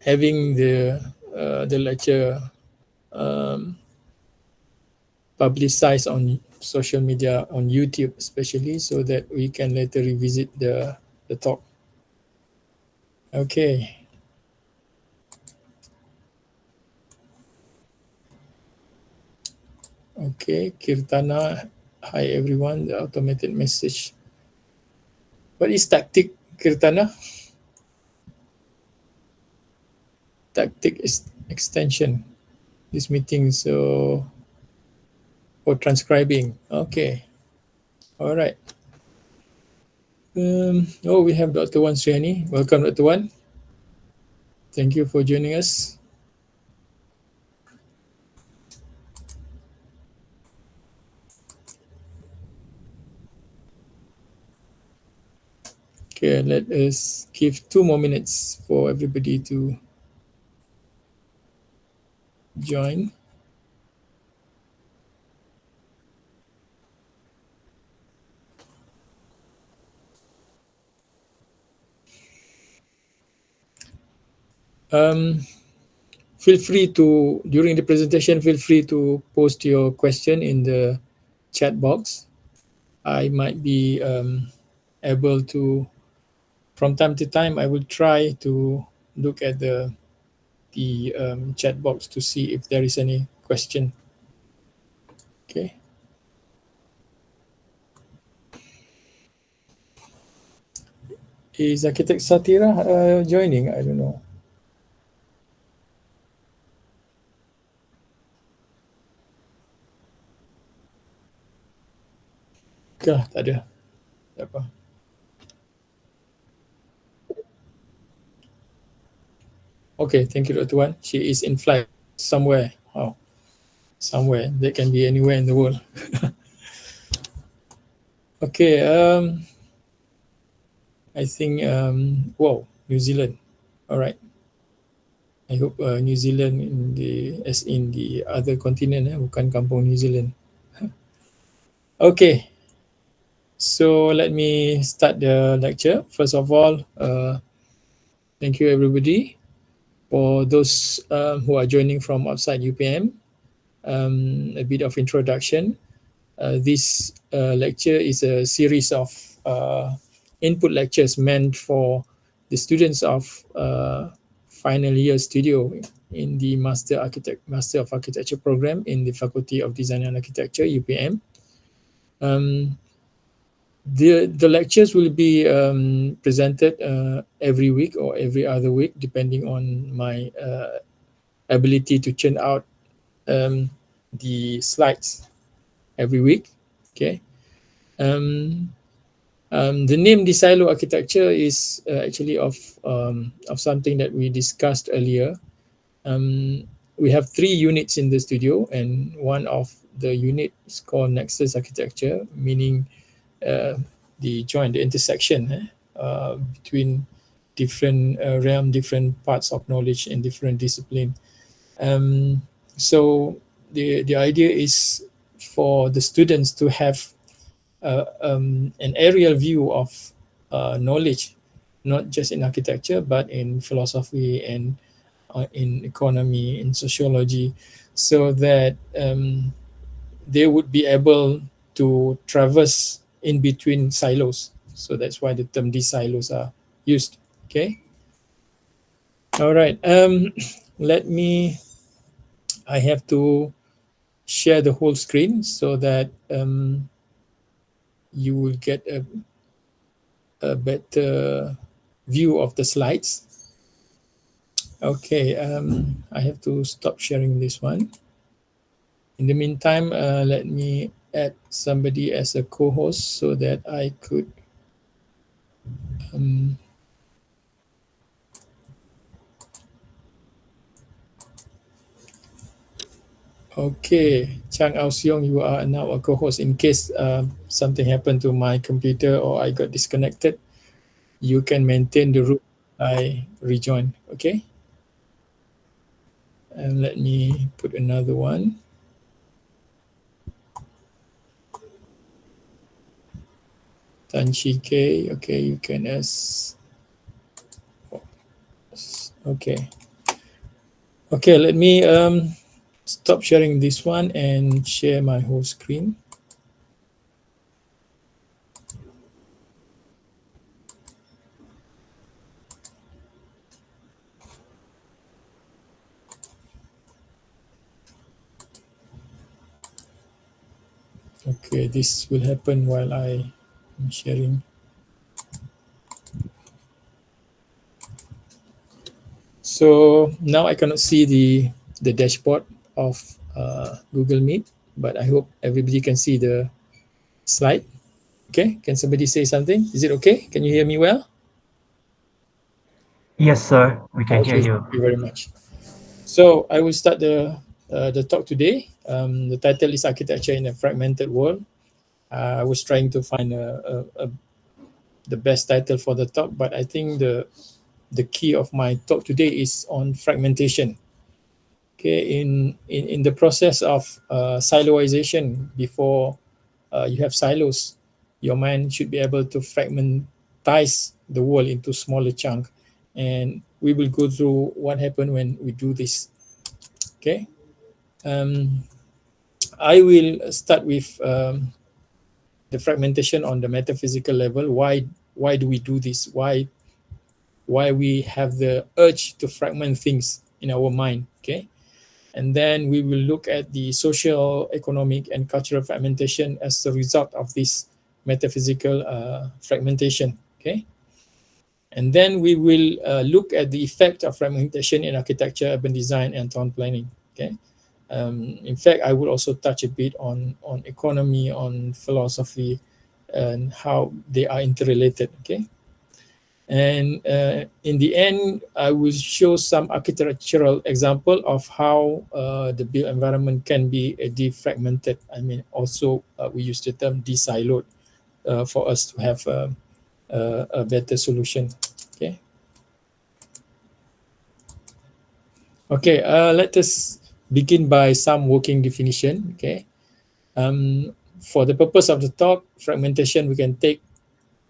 having the lecture publicized on social media, on YouTube especially, so that we can later revisit the talk. Okay. Okay, Kirtana. Hi everyone. The automated message. What is tactic, Kirtana? Tactic is extension. This meeting, so for transcribing. Okay. All right. Oh, we have Dr. Wan Sriani. Welcome, Dr. Wan. Thank you for joining us. Okay, let us give 2 more minutes for everybody to join. Feel free to, during the presentation, feel free to post your question in the chat box. I might be able to, from time to time, I will try to look at the chat box to see if there is any question. Okay. Is Architect Satira joining? I don't know. Kah, tak ada. Tak apa. Okay, thank you, Dr. Wan. She is in flight somewhere. Oh, somewhere. That can be anywhere in the world. Okay, I think, wow, New Zealand. All right. I hope New Zealand in the, as in the other continent, bukan kampung New Zealand. Okay, so let me start the lecture. First of all, thank you everybody. For those who are joining from outside UPM, a bit of introduction. This lecture is a series of input lectures meant for the students of final year studio in the Master of Architecture program in the Faculty of Design and Architecture, UPM. The lectures will be presented every week or every other week, depending on my ability to churn out the slides every week. Okay. The name Desilo Architecture is actually of something that we discussed earlier. We have 3 units in the studio, and one of the unit is called Nexus Architecture, meaning the joint, the intersection between different realm, different parts of knowledge and different discipline. So the idea is for the students to have an aerial view of knowledge, not just in architecture, but in philosophy and in economy, in sociology, so that they would be able to traverse in between silos. So that's why the term these silos are used. Okay. All right. Let me. I have to share the whole screen so that you will get a better view of the slides. Okay, I have to stop sharing this one. In the meantime, let me add somebody as a co-host so that I could okay, Chang Ao Seong, you are now a co-host. In case something happened to my computer or I got disconnected, you can maintain the room I rejoin. Okay. And let me put another one. Tan Chi K. Okay, you can as okay. Okay, let me stop sharing this one and share my whole screen. Okay, this will happen while I am sharing. So now I cannot see the dashboard of Google Meet, but I hope everybody can see the slide. Okay, can somebody say something? Is it okay? Can you hear me well? Yes, sir, we can hear Okay, you. thank you very much. So I will start the talk today. The title is Architecture in a Fragmented World. I was trying to find the best title for the talk, but I think the key of my talk today is on fragmentation. Okay, in the process of siloization, before you have silos, your mind should be able to fragmentize the world into smaller chunk, and we will go through what happened when we do this. Okay, um, I will start with the fragmentation on the metaphysical level. Why do we do this? Why we have the urge to fragment things in our mind? Okay, and then we will look at the social, economic, and cultural fragmentation as a result of this metaphysical fragmentation. Okay, and then we will look at the effect of fragmentation in architecture, urban design, and town planning. Okay, in fact, I will also touch a bit on economy, on philosophy, and how they are interrelated. Okay, and in the end, I will show some architectural example of how the built environment can be defragmented. I mean, also we use the term desiloed for us to have a better solution. Okay. Okay. Let us begin by some working definition. Okay. Um, for the purpose of the talk, fragmentation, we can take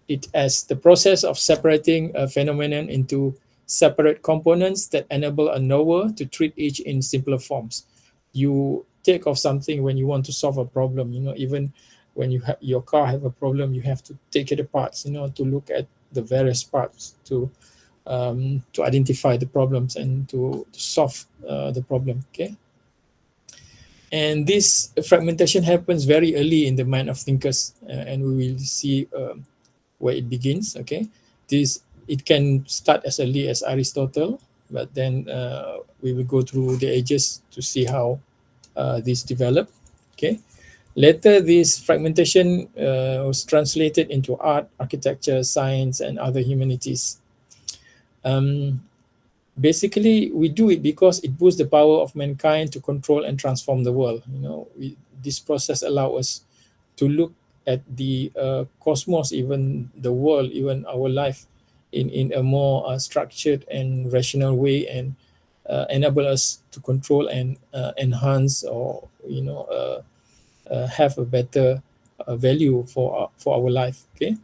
it as the process of separating a phenomenon into separate components that enable a knower to treat each in simpler forms. You take off something when you want to solve a problem. Even when your car have a problem, you have to take it apart. To look at the various parts to identify the problems and to solve the problem. Okay, and this fragmentation happens very early in the mind of thinkers, and we will see where it begins. Okay, this it can start as early as Aristotle, but then we will go through the ages to see how this developed. Okay, later this fragmentation was translated into art, architecture, science, and other humanities. um, Basically we do it because it boosts the power of mankind to control and transform the world. This process allows us to look at the cosmos, even the world, even our life, in a more structured and rational way, and enable us to control and enhance, or have a better value for our life. Okay.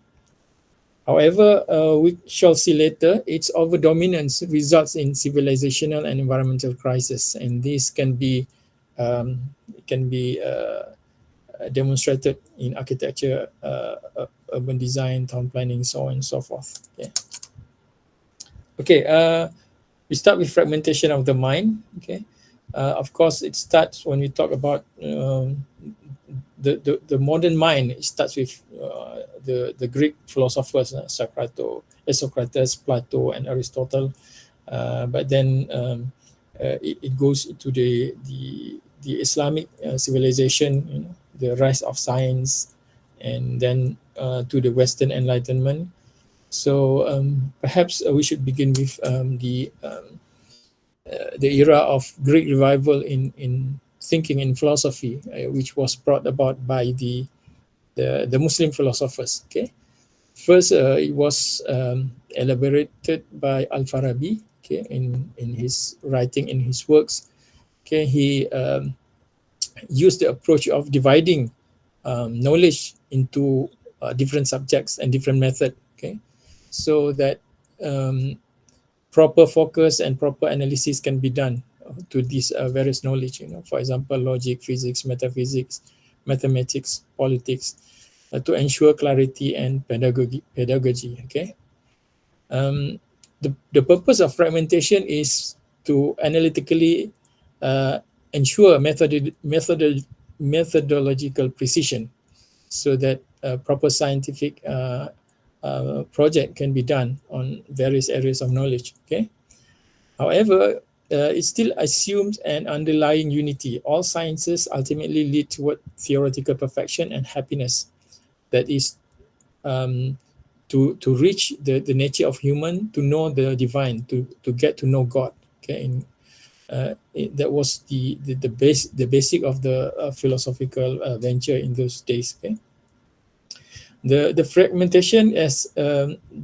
However, we shall see later, its overdominance results in civilizational and environmental crisis, and this um, can be demonstrated in architecture, urban design, town planning, so on and so forth. Okay. Okay. We start with fragmentation of the mind. Okay. Of course, it starts when we talk about the modern mind. It starts with the Greek philosophers, Socrates, Plato, and Aristotle. But then it goes into the Islamic civilization, the rise of science, and then to the Western Enlightenment. So perhaps we should begin with the era of Greek revival in thinking in philosophy, which was brought about by the Muslim philosophers. Okay, first it was elaborated by Al-Farabi. Okay, in his writing, in his works. Okay, he used the approach of dividing knowledge into different subjects and different method. Okay, so that proper focus and proper analysis can be done to these various knowledge. For example, logic, physics, metaphysics, mathematics, politics, to ensure clarity and pedagogy. Okay. The purpose of fragmentation is to analytically uh, ensure methodological precision, so that proper scientific project can be done on various areas of knowledge. Okay. However, it still assumes an underlying unity. All sciences ultimately lead toward theoretical perfection and happiness. That is, um, to reach the nature of human, to know the divine, to get to know God. Okay, that was the basic of the philosophical venture in those days. Okay, the fragmentation as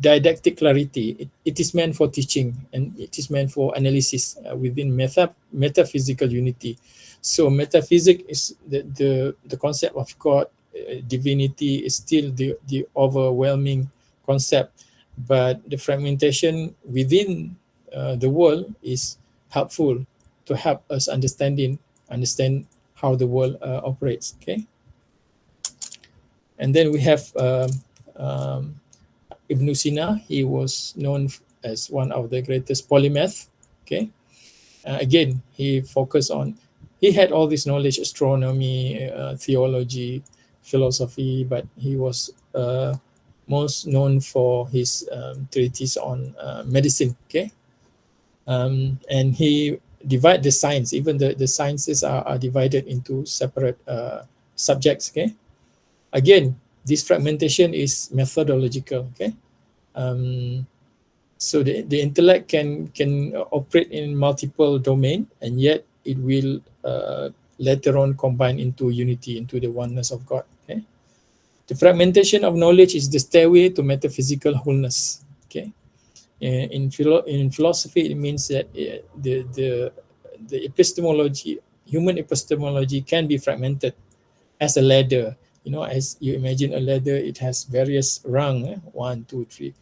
didactic clarity. It is meant for teaching, and it is meant for analysis within metaphysical unity. So metaphysics is the concept of God. Divinity is still the overwhelming concept, but the fragmentation within the world is helpful to help us understand how the world operates. Okay. And then we have um, Ibn Sina. He was known as one of the greatest polymath. Okay, again, he had all this knowledge: astronomy, theology, philosophy, but he was most known for his treatise on medicine. Okay, and he divide the science. Even the sciences are divided into separate subjects. Okay, again, this fragmentation is methodological. Okay, um, so the intellect can operate in multiple domain, and yet it will later on combine into unity, into the oneness of God. Okay, the fragmentation of knowledge is the stairway to metaphysical wholeness. Okay, in philosophy, it means that the epistemology, human epistemology, can be fragmented as a ladder. As you imagine a ladder, it has various rung, 1, 2, 3,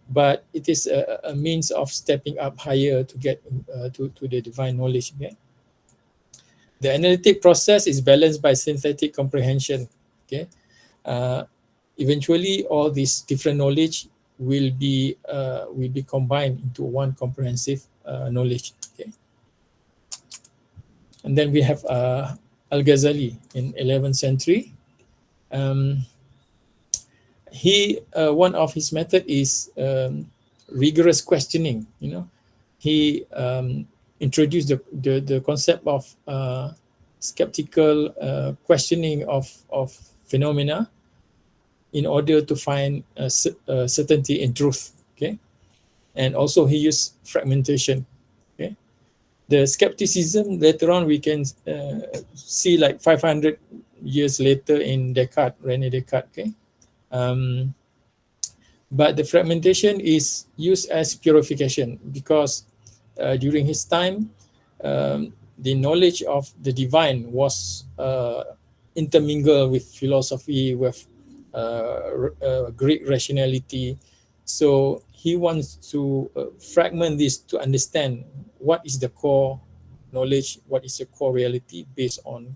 but it is a means of stepping up higher to get to the divine knowledge. Okay? The analytic process is balanced by synthetic comprehension. Okay, uh, eventually all these different knowledge will be combined into one comprehensive knowledge. Okay, and then we have Al-Ghazali in 11th century. Um, he One of his method is rigorous questioning. He introduced the concept of skeptical questioning of phenomena in order to find certainty in truth. Okay, and also he used fragmentation. Okay, the skepticism later on we can see like 500 years later in Descartes, René Descartes. Okay, um, but the fragmentation is used as purification, because during his time, the knowledge of the divine was intermingled with philosophy, with Greek rationality. So he wants to fragment this to understand what is the core knowledge, what is the core reality based on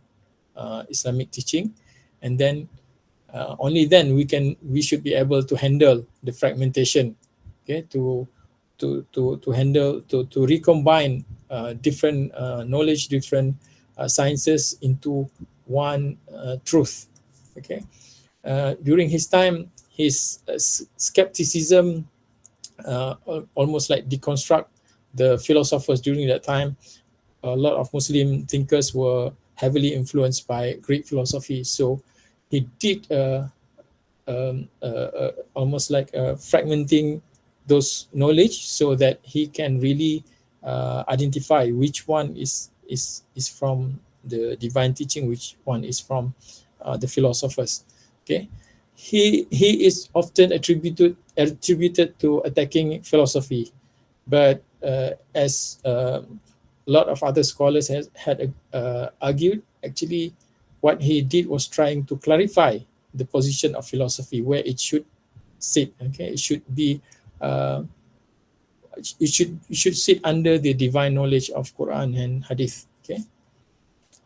Islamic teaching, and then only then we should be able to handle the fragmentation. Okay, to handle, to recombine different knowledge, different sciences into one truth. Okay, during his time, his skepticism almost like deconstruct the philosophers during that time. A lot of Muslim thinkers were heavily influenced by Greek philosophy, so he did almost like fragmenting those knowledge, so that he can really identify which one is from the divine teaching, which one is from the philosophers. Okay, he is often attributed to attacking philosophy, but as a lot of other scholars had argued, actually what he did was trying to clarify the position of philosophy, where it should sit. Okay, it should be it should sit under the divine knowledge of Quran and Hadith. Okay,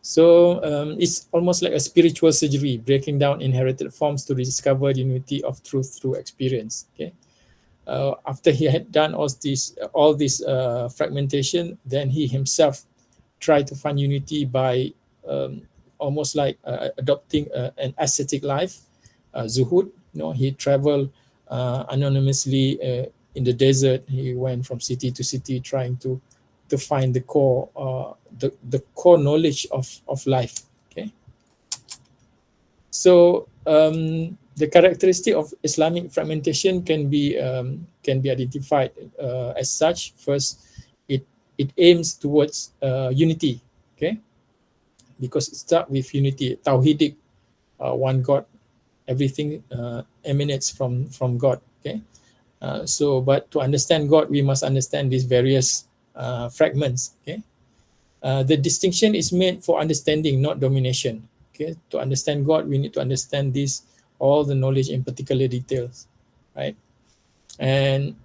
so it's almost like a spiritual surgery, breaking down inherited forms to discover the unity of truth through experience. Okay, after he had done all this fragmentation, then he himself tried to find unity by um, almost like adopting an ascetic life, zuhud. He traveled anonymously in the desert. He went from city to city trying to find the core the core knowledge of life. Okay, so the characteristic of Islamic fragmentation can be identified as such. First, it aims towards unity. Okay, because it starts with unity, tawhidic, one God, everything emanates from God. Okay, but to understand God, we must understand these various fragments. Okay, the distinction is made for understanding, not domination. Okay, to understand God, we need to understand all the knowledge in particular details, right? And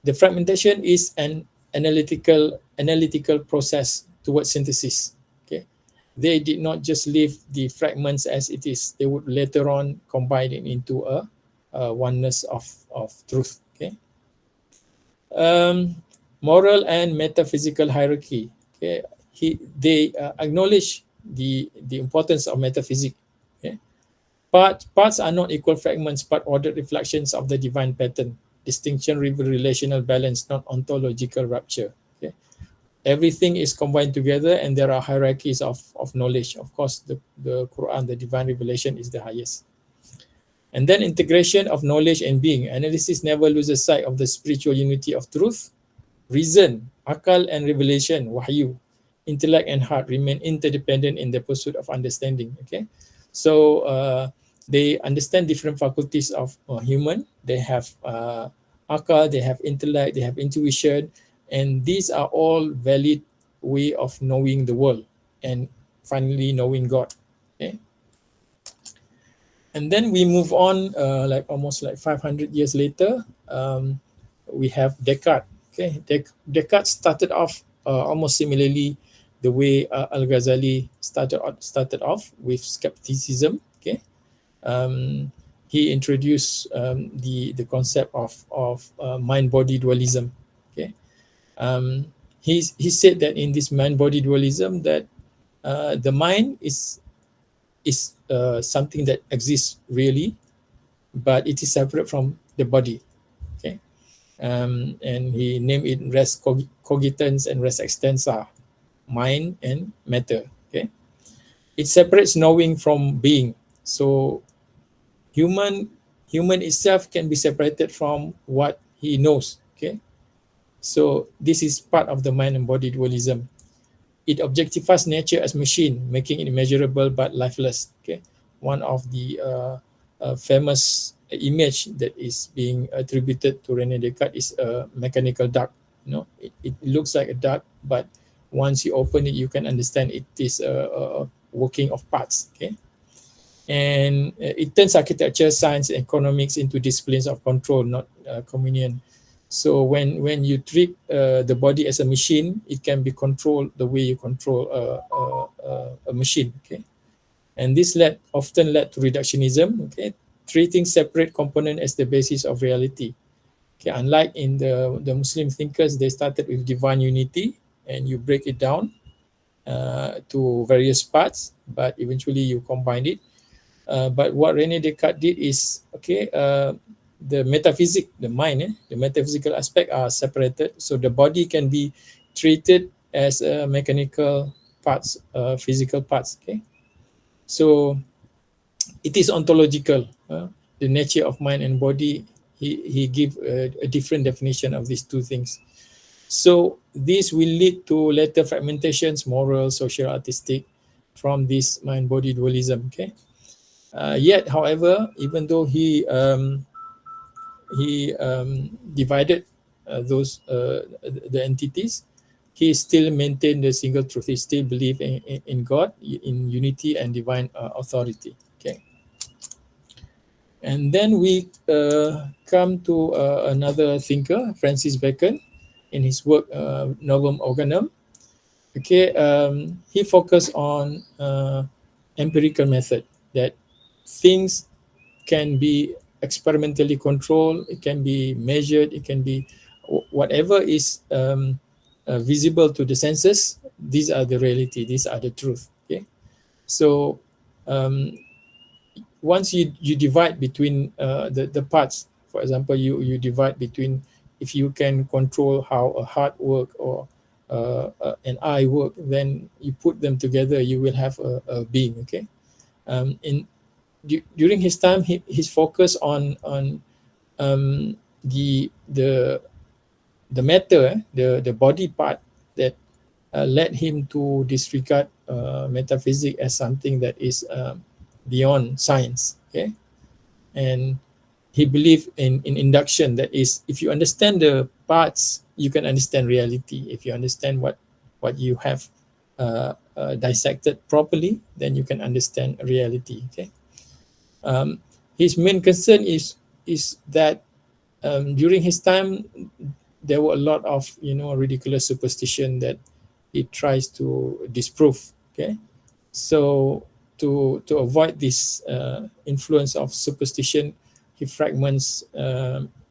the fragmentation is an analytical process towards synthesis. Okay, they did not just leave the fragments as it is. They would later on combine it into a oneness of truth. Okay, um, moral and metaphysical hierarchy. Okay, they acknowledge the importance of metaphysics. Okay, parts are not equal fragments, but ordered reflections of the divine pattern. Distinction reveals relational balance, not ontological rupture. Okay, everything is combined together, and there are hierarchies of knowledge. Of course, the Quran, the divine revelation, is the highest. And then integration of knowledge and being. Analysis never loses sight of the spiritual unity of truth. Reason, akal and revelation, wahyu, intellect and heart remain interdependent in the pursuit of understanding. Okay, so they understand different faculties of human. They have akal, they have intellect, they have intuition, and these are all valid way of knowing the world and finally knowing God. Okay, and then we move on, like almost like 500 years later, we have Descartes. Okay, Descartes started off almost similarly the way Al-Ghazali started off with skepticism. Okay, he introduced the concept of mind-body dualism. Okay, he said that in this mind-body dualism that the mind is something that exists really, but it is separate from the body. Okay, and he named it res cogitans and res extensa, mind and matter. Okay, it separates knowing from being. So human itself can be separated from what he knows. Okay, so this is part of the mind and body dualism. It objectifies nature as machine, making it immeasurable but lifeless. Okay, one of the famous image that is being attributed to Rene Descartes is a mechanical duck. It looks like a duck, but once you open it, you can understand it is a working of parts. Okay, and it turns architecture, science, and economics into disciplines of control, not communion. So when you treat the body as a machine, it can be controlled the way you control a machine. Okay, and this often led to reductionism. Okay, treating separate component as the basis of reality. Okay, unlike in the Muslim thinkers, they started with divine unity, and you break it down to various parts, but eventually you combine it. But what Rene Descartes did is, okay, the metaphysic, the mind, the metaphysical aspect are separated. So the body can be treated as mechanical parts, physical parts. Okay, so it is ontological. The nature of mind and body, he give a different definition of these two things. So this will lead to later fragmentations, moral, social, artistic, from this mind-body dualism. Okay. Yet, however, even though he divided the entities, he still maintained the single truth. He still believed in God, in unity and divine authority. Okay, and then we come to another thinker, Francis Bacon. in his work Novum Organum. Okay, he focused on empirical method, that things can be experimentally controlled, it can be measured, it can be whatever is visible to the senses. These are the reality, these are the truth. Okay, so um, once you divide between the parts, for example, you divide between, if you can control how a heart work or an eye work, then you put them together, you will have a being. Okay, in during his time, his focus on the matter, the body part, that led him to disregard metaphysics as something that is beyond science. Okay, and he believed in induction, that is, if you understand the parts, you can understand reality. If you understand what you have dissected properly, then you can understand reality. Okay, his main concern is that during his time there were a lot of ridiculous superstition that he tries to disprove. Okay, so to avoid this influence of superstition, he fragments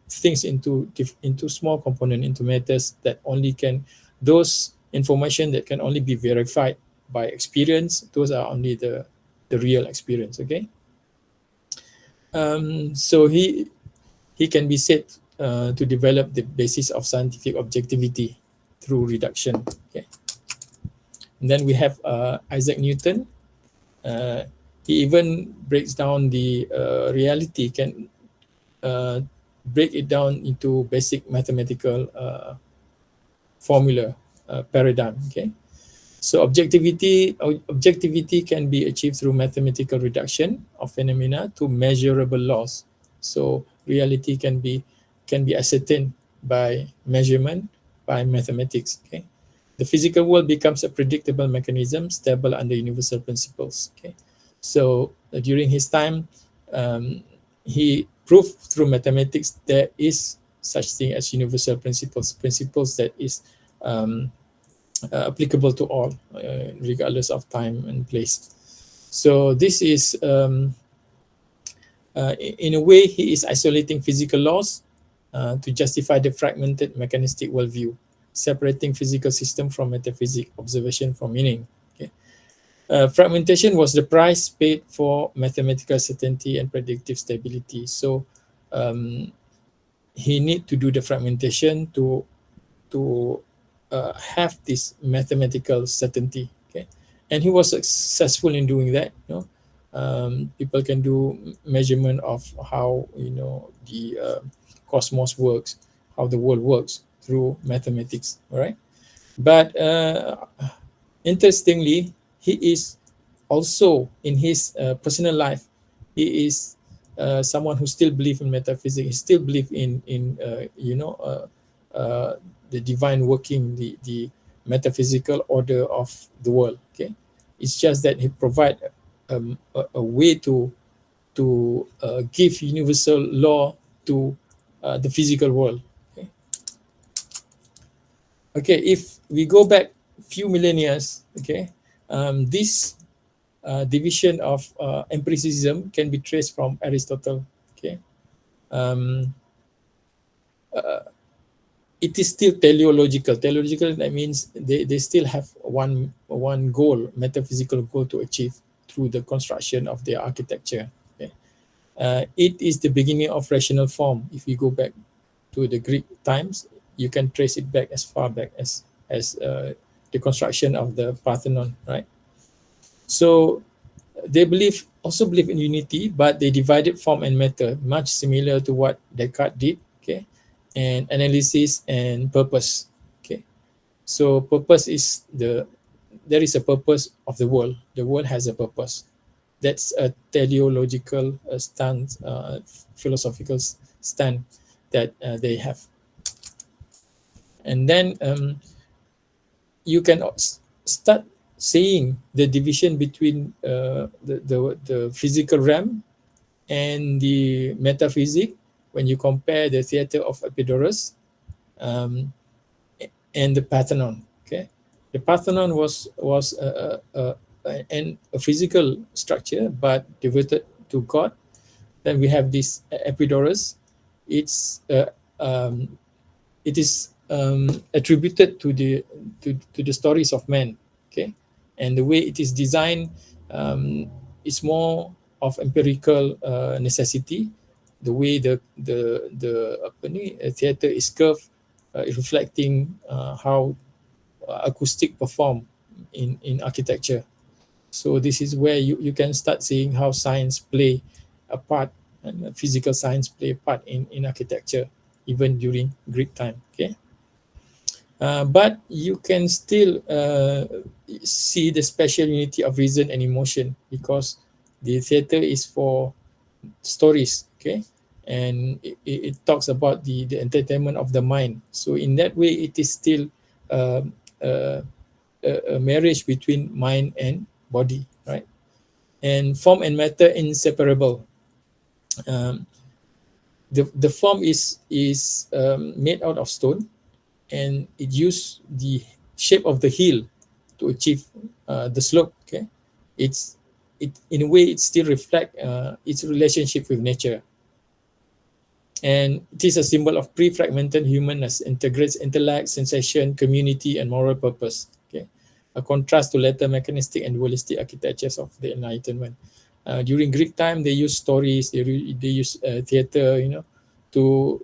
things into small component, into matters that only can, those information that can only be verified by experience, those are only the real experience. Okay, so he can be said to develop the basis of scientific objectivity through reduction. Okay, and then we have Isaac Newton. He even breaks down the reality, can break it down into basic mathematical formula paradigm. Okay, so objectivity can be achieved through mathematical reduction of phenomena to measurable laws. So reality can be ascertained by measurement, by mathematics. Okay, the physical world becomes a predictable mechanism, stable under universal principles. Okay, so during his time, um, he proved through mathematics there is such thing as universal principles that is applicable to all, regardless of time and place. So this is, in a way, he is isolating physical laws to justify the fragmented mechanistic worldview, separating physical system from metaphysic, observation from meaning. Okay. Fragmentation was the price paid for mathematical certainty and predictive stability. So he need to do the fragmentation to have this mathematical certainty. Okay, and he was successful in doing that. People can do measurement of how the cosmos works, how the world works through mathematics. All right, but interestingly, he is also in his personal life, he is someone who still believe in metaphysics. He still believe in the divine working, the metaphysical order of the world. Okay, it's just that he provide a way to give universal law to the physical world. Okay, okay, if we go back few millennia, okay, this division of empiricism can be traced from Aristotle. Okay, um, it is still teleological. Teleological, that means they still have one goal, metaphysical goal to achieve through the construction of their architecture. Okay, it is the beginning of rational form. If you go back to the Greek times, you can trace it back as far back as the construction of the Parthenon, right? So they also believe in unity, but they divided form and matter, much similar to what Descartes did. Okay, and analysis and purpose. Okay, so purpose is there is a purpose of the world. The world has a purpose. That's a teleological stand, philosophical stand that they have. And then you can start seeing the division between the physical realm and the metaphysic when you compare the theater of Epidaurus. Um, and the Parthenon. Okay, the Parthenon was a physical structure, but devoted to God. Then we have this Epidaurus. It's it is attributed to the stories of men. Okay, and the way it is designed is more of empirical necessity. The way the apa ni, theater is curved, reflecting how acoustic perform in architecture. So this is where you can start seeing how science play a part, and physical science play a part in architecture, even during Greek time. Okay, but you can still see the special unity of reason and emotion, because the theater is for stories. Okay, and it talks about the entertainment of the mind. So in that way, it is still um, uh, a marriage between mind and body, right? And form and matter inseparable. Um, the form is made out of stone, and it used the shape of the heel to achieve the slope. Okay, it's it in a way it still reflect its relationship with nature, and it is a symbol of pre-fragmented humanness, integrates intellect, sensation, community, and moral purpose. Okay, a contrast to later mechanistic and dualistic architectures of the Enlightenment. During Greek time, they use stories, they use theater, to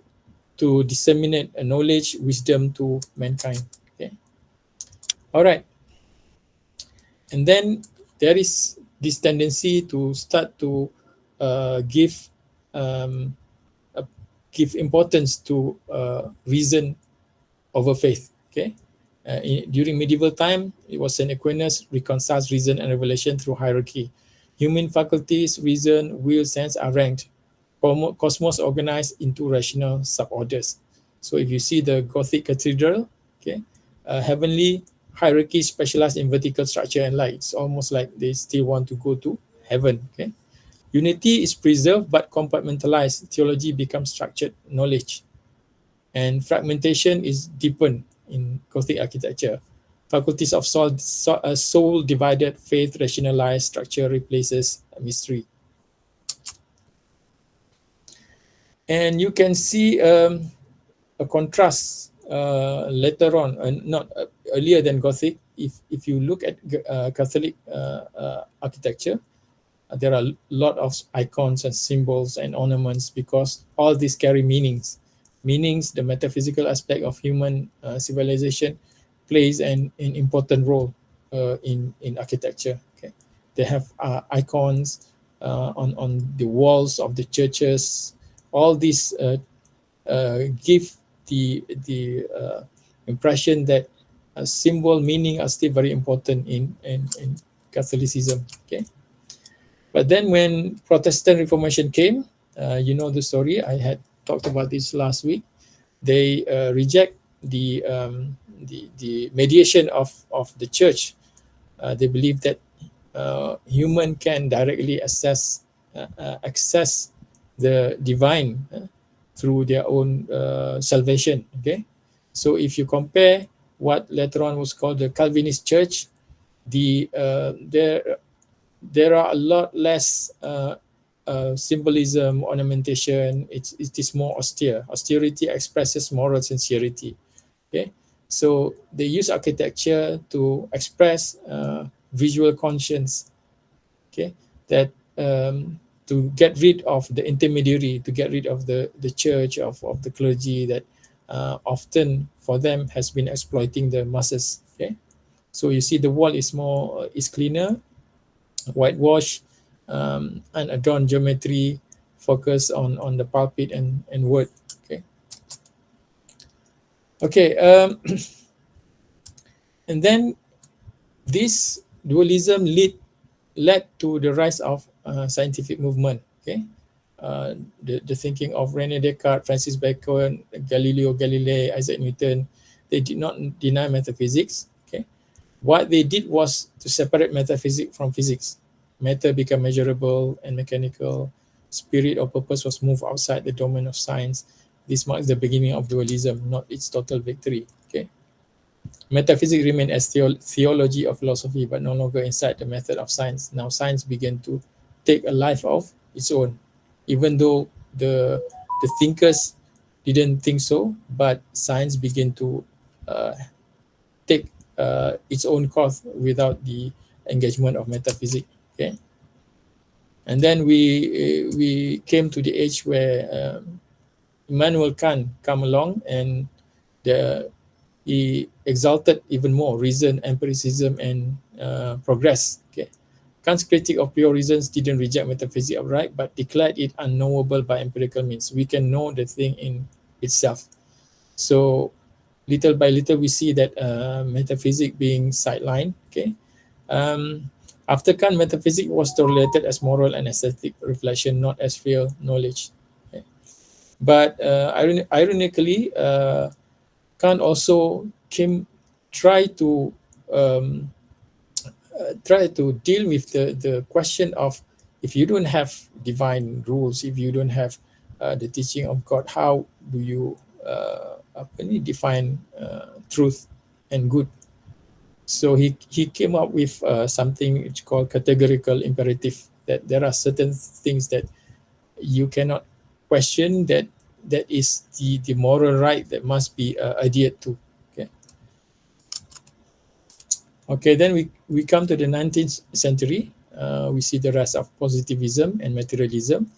disseminate knowledge, wisdom to mankind. Okay, all right, and then there is this tendency to start to give um, uh, give importance to reason over faith. Okay, during medieval time, it was Saint Aquinas reconciles reason and revelation through hierarchy. Human faculties, reason, will, sense are ranked. Cosmos organized into rational suborders. So if you see the Gothic cathedral, okay, heavenly hierarchy specialized in vertical structure and light. It's almost like they still want to go to heaven. Okay, unity is preserved but compartmentalized. Theology becomes structured knowledge, and fragmentation is deepened in Gothic architecture. Faculties of soul divided, faith rationalized, structure replaces mystery. And you can see a contrast later on, not earlier than Gothic. If you look at Catholic architecture, there are a lot of icons and symbols and ornaments, because all these carry meanings. Meanings, the metaphysical aspect of human civilization plays an important role in architecture. Okay, they have icons on the walls of the churches. All these give the impression that symbol meaning are still very important in Catholicism. Okay, but then when Protestant Reformation came, you know the story. I had talked about this last week. They reject the mediation of the church. They believe that human can directly access the divine through their own salvation. Okay, so if you compare what later on was called the Calvinist Church, there are a lot less symbolism, ornamentation. It is more austere. Austerity expresses moral sincerity. Okay, so they use architecture to express visual conscience. Okay, that to get rid of the intermediary, to get rid of the church, of the clergy that often for them has been exploiting the masses. Okay, so you see the wall is cleaner, whitewash, and adorned geometry, focus on the pulpit and word. Okay, okay, and then this dualism led to the rise of scientific movement. Okay, the thinking of Rene Descartes, Francis Bacon, Galileo Galilei, Isaac Newton, they did not deny metaphysics. Okay, what they did was to separate metaphysics from physics. Matter became measurable and mechanical. Spirit or purpose was moved outside the domain of science. This marks the beginning of dualism, not its total victory. Okay, Metaphysics remain as theology of philosophy, but no longer inside the method of science. Now science began to take a life of its own, even though the thinkers didn't think so, but science began to uh, take its own course without the engagement of metaphysics. Okay, and then we came to the age where Immanuel Kant come along, and the he exalted even more reason, empiricism, and progress. Okay, Kant's critique of pure reasons didn't reject metaphysics outright, but declared it unknowable by empirical means. We can know the thing in itself. So little by little, we see that metaphysics being sidelined. Okay, um, after Kant, metaphysics was tolerated as moral and aesthetic reflection, not as real knowledge. Okay. But ironically, Kant also try to um, try to deal with the question of, if you don't have divine rules, if you don't have the teaching of God, how do you define truth and good? So he came up with something which called categorical imperative, that there are certain things that you cannot question, that is the moral right that must be adhered to. Okay. Okay, then we come to the 19th century. We see the rise of positivism and materialism.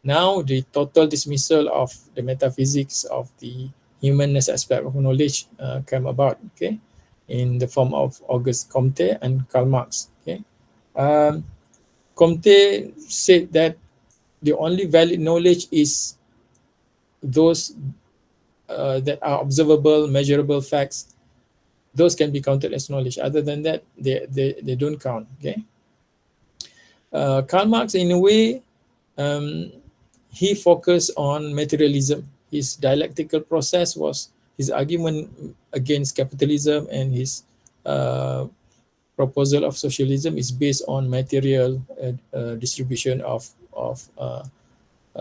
Now, the total dismissal of the metaphysics of the humanness aspect of knowledge came about, okay, in the form of Auguste Comte and Karl Marx. Okay, um, Comte said that the only valid knowledge is those that are observable, measurable facts. Those can be counted as knowledge. Other than that, they don't count. Okay. Karl Marx, in a way, um, he focused on materialism. His dialectical process was his argument against capitalism, and his uh, proposal of socialism is based on material distribution of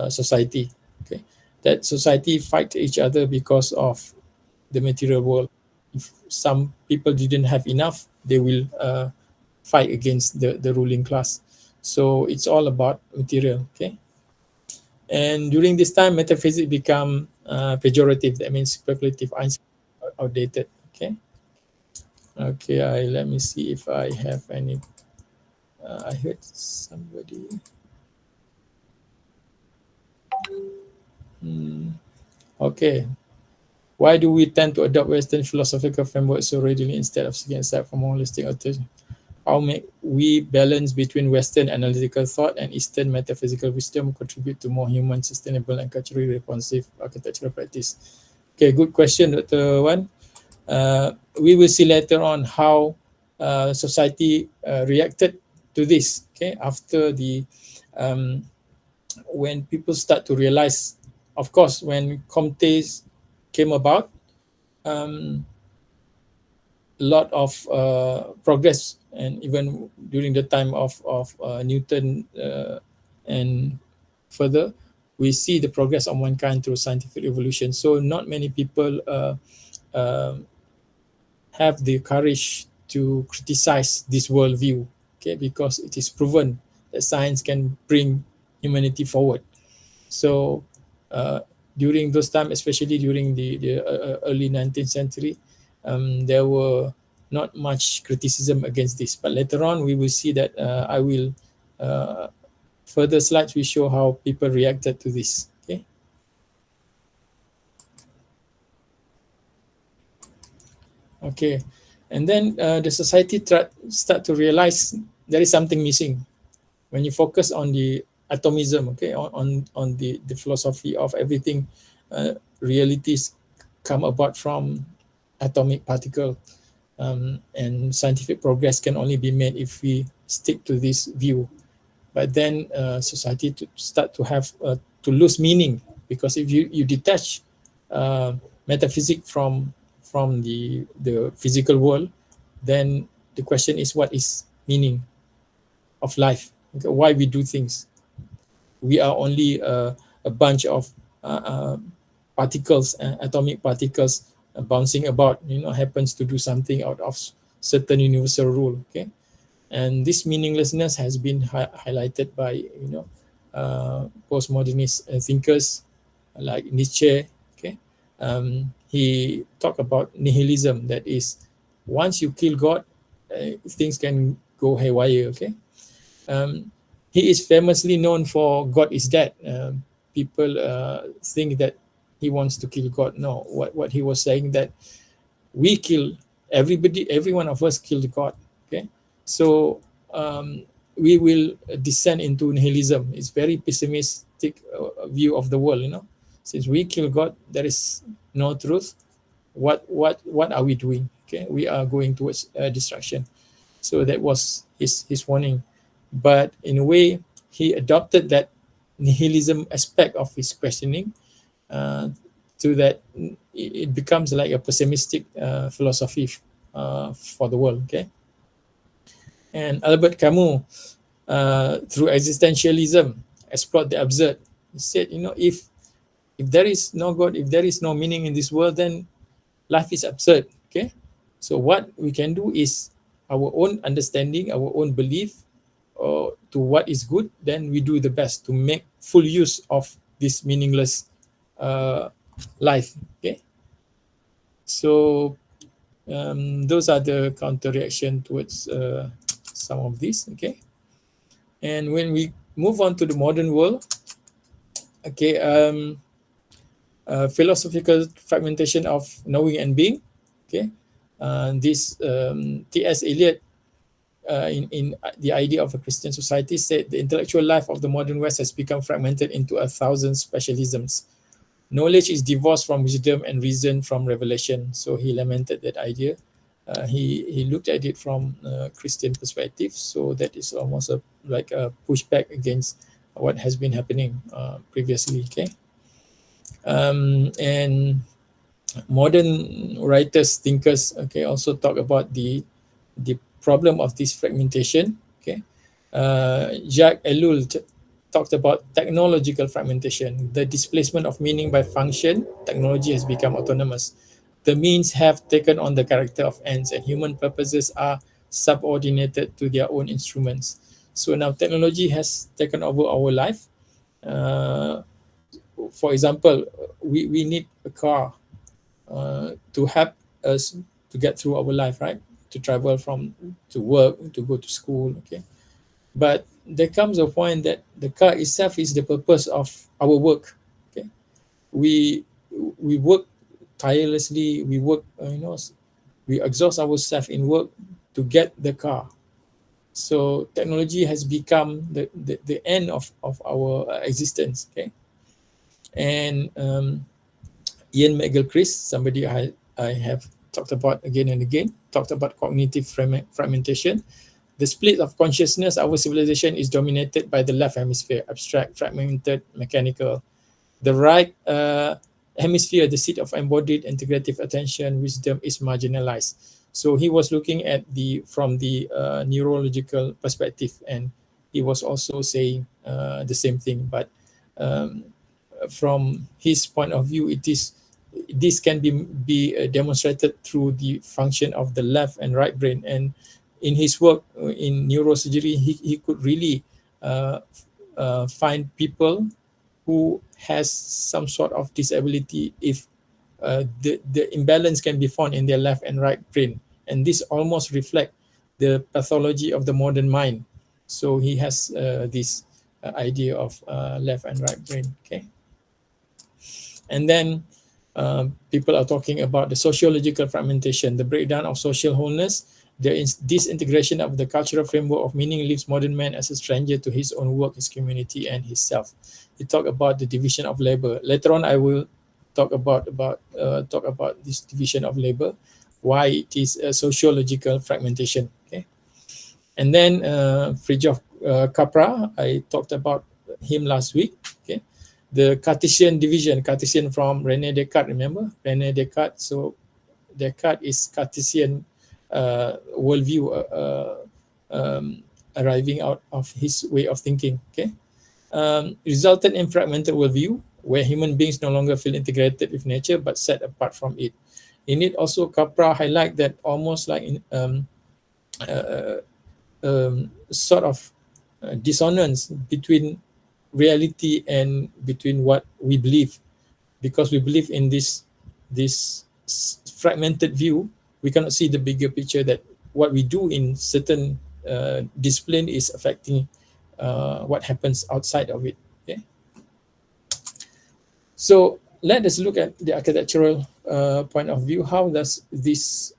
society. Okay, that society fight each other because of the material world. If some people didn't have enough, they will fight against the ruling class. So it's all about material. Okay, and during this time, metaphysics become pejorative. That means speculative, outdated. Okay. Okay. Let me see if I have any. I heard somebody. Okay. Why do we tend to adopt Western philosophical frameworks so readily instead of seeking aside from holistic alternative? How may we balance between Western analytical thought and Eastern metaphysical wisdom contribute to more human, sustainable, and culturally responsive architectural practice? Okay, good question, Dr. Wan. We will see later on how society reacted to this. Okay, after the um, when people start to realize, of course, when Comte came about, um, a lot of progress, and even during the time of Newton and further, we see the progress of mankind through scientific evolution. So not many people uh, have the courage to criticize this worldview, okay, because it is proven that science can bring humanity forward. So during those times, especially during the early 19th century, there were not much criticism against this. But later on, we will see that I will further slides will show how people reacted to this. Okay. Okay. And then the society start to realize there is something missing when you focus on the atomism, okay, on the philosophy of everything. Realities come about from atomic particle, and scientific progress can only be made if we stick to this view. But then society to start to have to lose meaning, because if you detach metaphysics from the physical world, then the question is, what is meaning of life? Okay, why we do things? We are only a bunch of uh, uh, particles, atomic particles bouncing about, happens to do something out of certain universal rule. Okay, and this meaninglessness has been highlighted by postmodernist thinkers like Nietzsche. Okay, he talked about nihilism. That is, once you kill God, things can go haywire. Okay, um, he is famously known for God is dead. People think that he wants to kill God. No, what he was saying that we kill everybody, every one of us killed God. Okay, so we will descend into nihilism. It's very pessimistic view of the world. Since we kill God, there is no truth. What are we doing? Okay, we are going towards destruction. So that was his warning. But in a way, he adopted that nihilism aspect of his questioning uh, to that it becomes like a pessimistic philosophy for the world. Okay, and Albert Camus, through existentialism, explored the absurd. He said, if there is no God, if there is no meaning in this world, then life is absurd. Okay, so what we can do is our own understanding, our own belief to what is good, then we do the best to make full use of this meaningless uh, life. Okay, so those are the counter reaction towards some of this. Okay, and when we move on to the modern world, okay, philosophical fragmentation of knowing and being. Okay, this T.S. Eliot, in the idea of a Christian society, said the intellectual life of the modern West has become fragmented into 1,000 specialisms. Knowledge is divorced from wisdom and reason from revelation. So he lamented that idea. He looked at it from a Christian perspective. So that is almost like a pushback against what has been happening previously. Okay, and modern writers, thinkers, okay, also talk about the problem of this fragmentation. Okay, Jacques Ellul talked about technological fragmentation, the displacement of meaning by function. Technology has become autonomous. The means have taken on the character of ends, and human purposes are subordinated to their own instruments. So now technology has taken over our life. Uh, for example, we need a car to help us to get through our life, right? To travel from to work, to go to school. Okay, but there comes a point that the car itself is the purpose of our work. Okay, we we work tirelessly. We work, we exhaust ourselves in work to get the car. So technology has become the end of our existence. Okay, and Ian McGilchrist, somebody I have talked about again and again, talked about cognitive fragmentation. The split of consciousness, our civilization is dominated by the left hemisphere, abstract, fragmented, mechanical. The right hemisphere, the seat of embodied integrative attention, wisdom, is marginalized. So he was looking at from the neurological perspective, and he was also saying the same thing. But from his point of view, this can be demonstrated through the function of the left and right brain. And in his work in neurosurgery, he could really find people who has some sort of disability if the imbalance can be found in their left and right brain. And this almost reflect the pathology of the modern mind. So he has this idea of left and right brain. Okay. And then people are talking about the sociological fragmentation, the breakdown of social wholeness, the disintegration of the cultural framework of meaning leaves modern man as a stranger to his own work, his community, and his self. He talked about the division of labor. Later on, I will talk about this division of labor, why it is a sociological fragmentation. Okay, and then Fritjof Capra, I talked about him last week. Okay, the Cartesian division, Cartesian from René Descartes, remember? René Descartes, so Descartes is Cartesian worldview arriving out of his way of thinking. Okay, resulted in fragmented worldview, where human beings no longer feel integrated with nature but set apart from it. In it also, Capra highlight that almost like sort of dissonance between reality and between what we believe, because we believe in this fragmented view. We cannot see the bigger picture, that what we do in certain discipline is affecting what happens outside of it. Okay, so let us look at the architectural point of view. How does this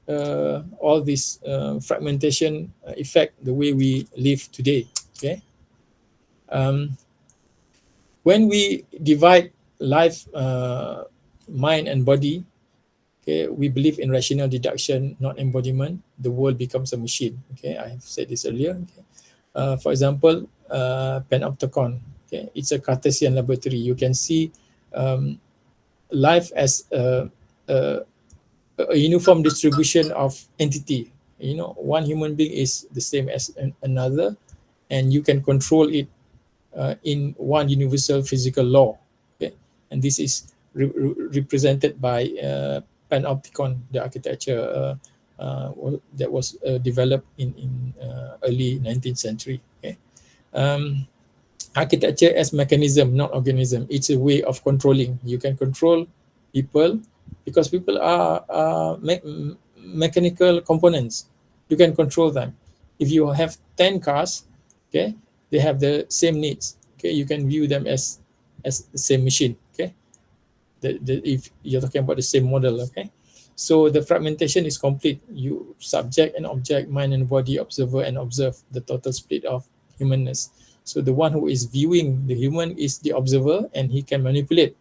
all this fragmentation affect the way we live today? Okay, um, when we divide life, mind and body, okay, we believe in rational deduction, not embodiment. The world becomes a machine. Okay, I have said this earlier. Okay. For example, panopticon. Okay, it's a Cartesian laboratory. You can see um, life as a uniform distribution of entity. You know, one human being is the same as another, and you can control it in one universal physical law. Okay, and this is represented by panopticon, the architecture that was developed in early 19th century. Okay, um, architecture as mechanism, not organism. It's a way of controlling. You can control people because people are mechanical components. You can control them. If you have 10 cars, okay, they have the same needs. Okay, you can view them as the same machine. Okay, if you're talking about the same model. Okay, so the fragmentation is complete. You subject and object, mind and body, observer and observe, the total split of humanness. So the one who is viewing the human is the observer, and he can manipulate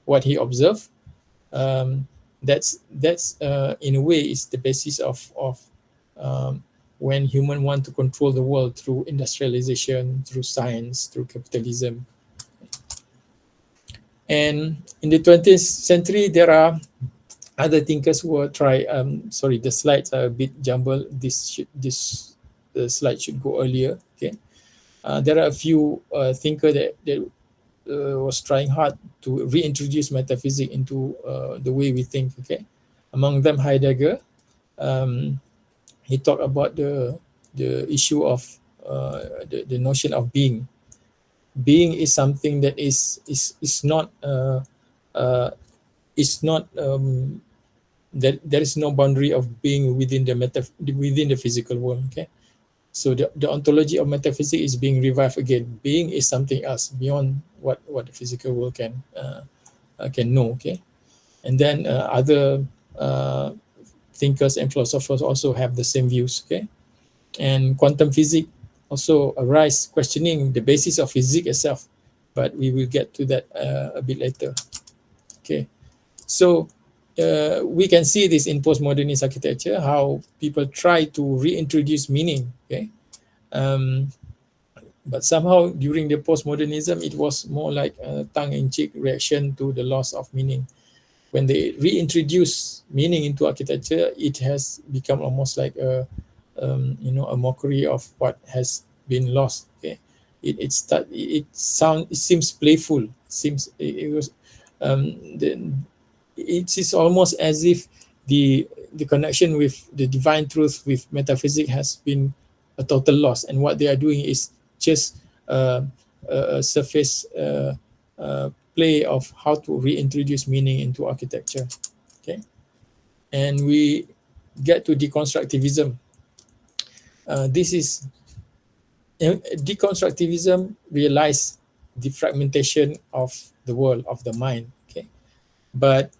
what he observes. That's in a way is the basis of when human want to control the world through industrialization, through science, through capitalism. And in the 20th century, there are other thinkers who will try. Sorry, the slides are a bit jumbled. The slide should go earlier. Okay, there are a few thinkers that was trying hard to reintroduce metaphysics into the way we think. Okay, among them Heidegger. He talked about the issue of the notion of being. Being is something that is not is not that there is no boundary of being within within the physical world. Okay, so the ontology of metaphysics is being revived again. Being is something else beyond what the physical world can know. Okay, and then other thinkers and philosophers also have the same views. Okay, and quantum physics also arise questioning the basis of physics itself, but we will get to that a bit later. Okay, so we can see this in postmodernist architecture, how people try to reintroduce meaning. Okay, but somehow during the postmodernism, it was more like a tongue-in-cheek reaction to the loss of meaning. When they reintroduce meaning into architecture, it has become almost like a a mockery of what has been lost. Okay, it seems playful. It seems it was it is almost as if the connection with the divine truth with metaphysics has been a total loss, and what they are doing is just a surface play of how to reintroduce meaning into architecture. Okay, and we get to deconstructivism. This is deconstructivism realize the fragmentation of the world, of the mind. Okay, but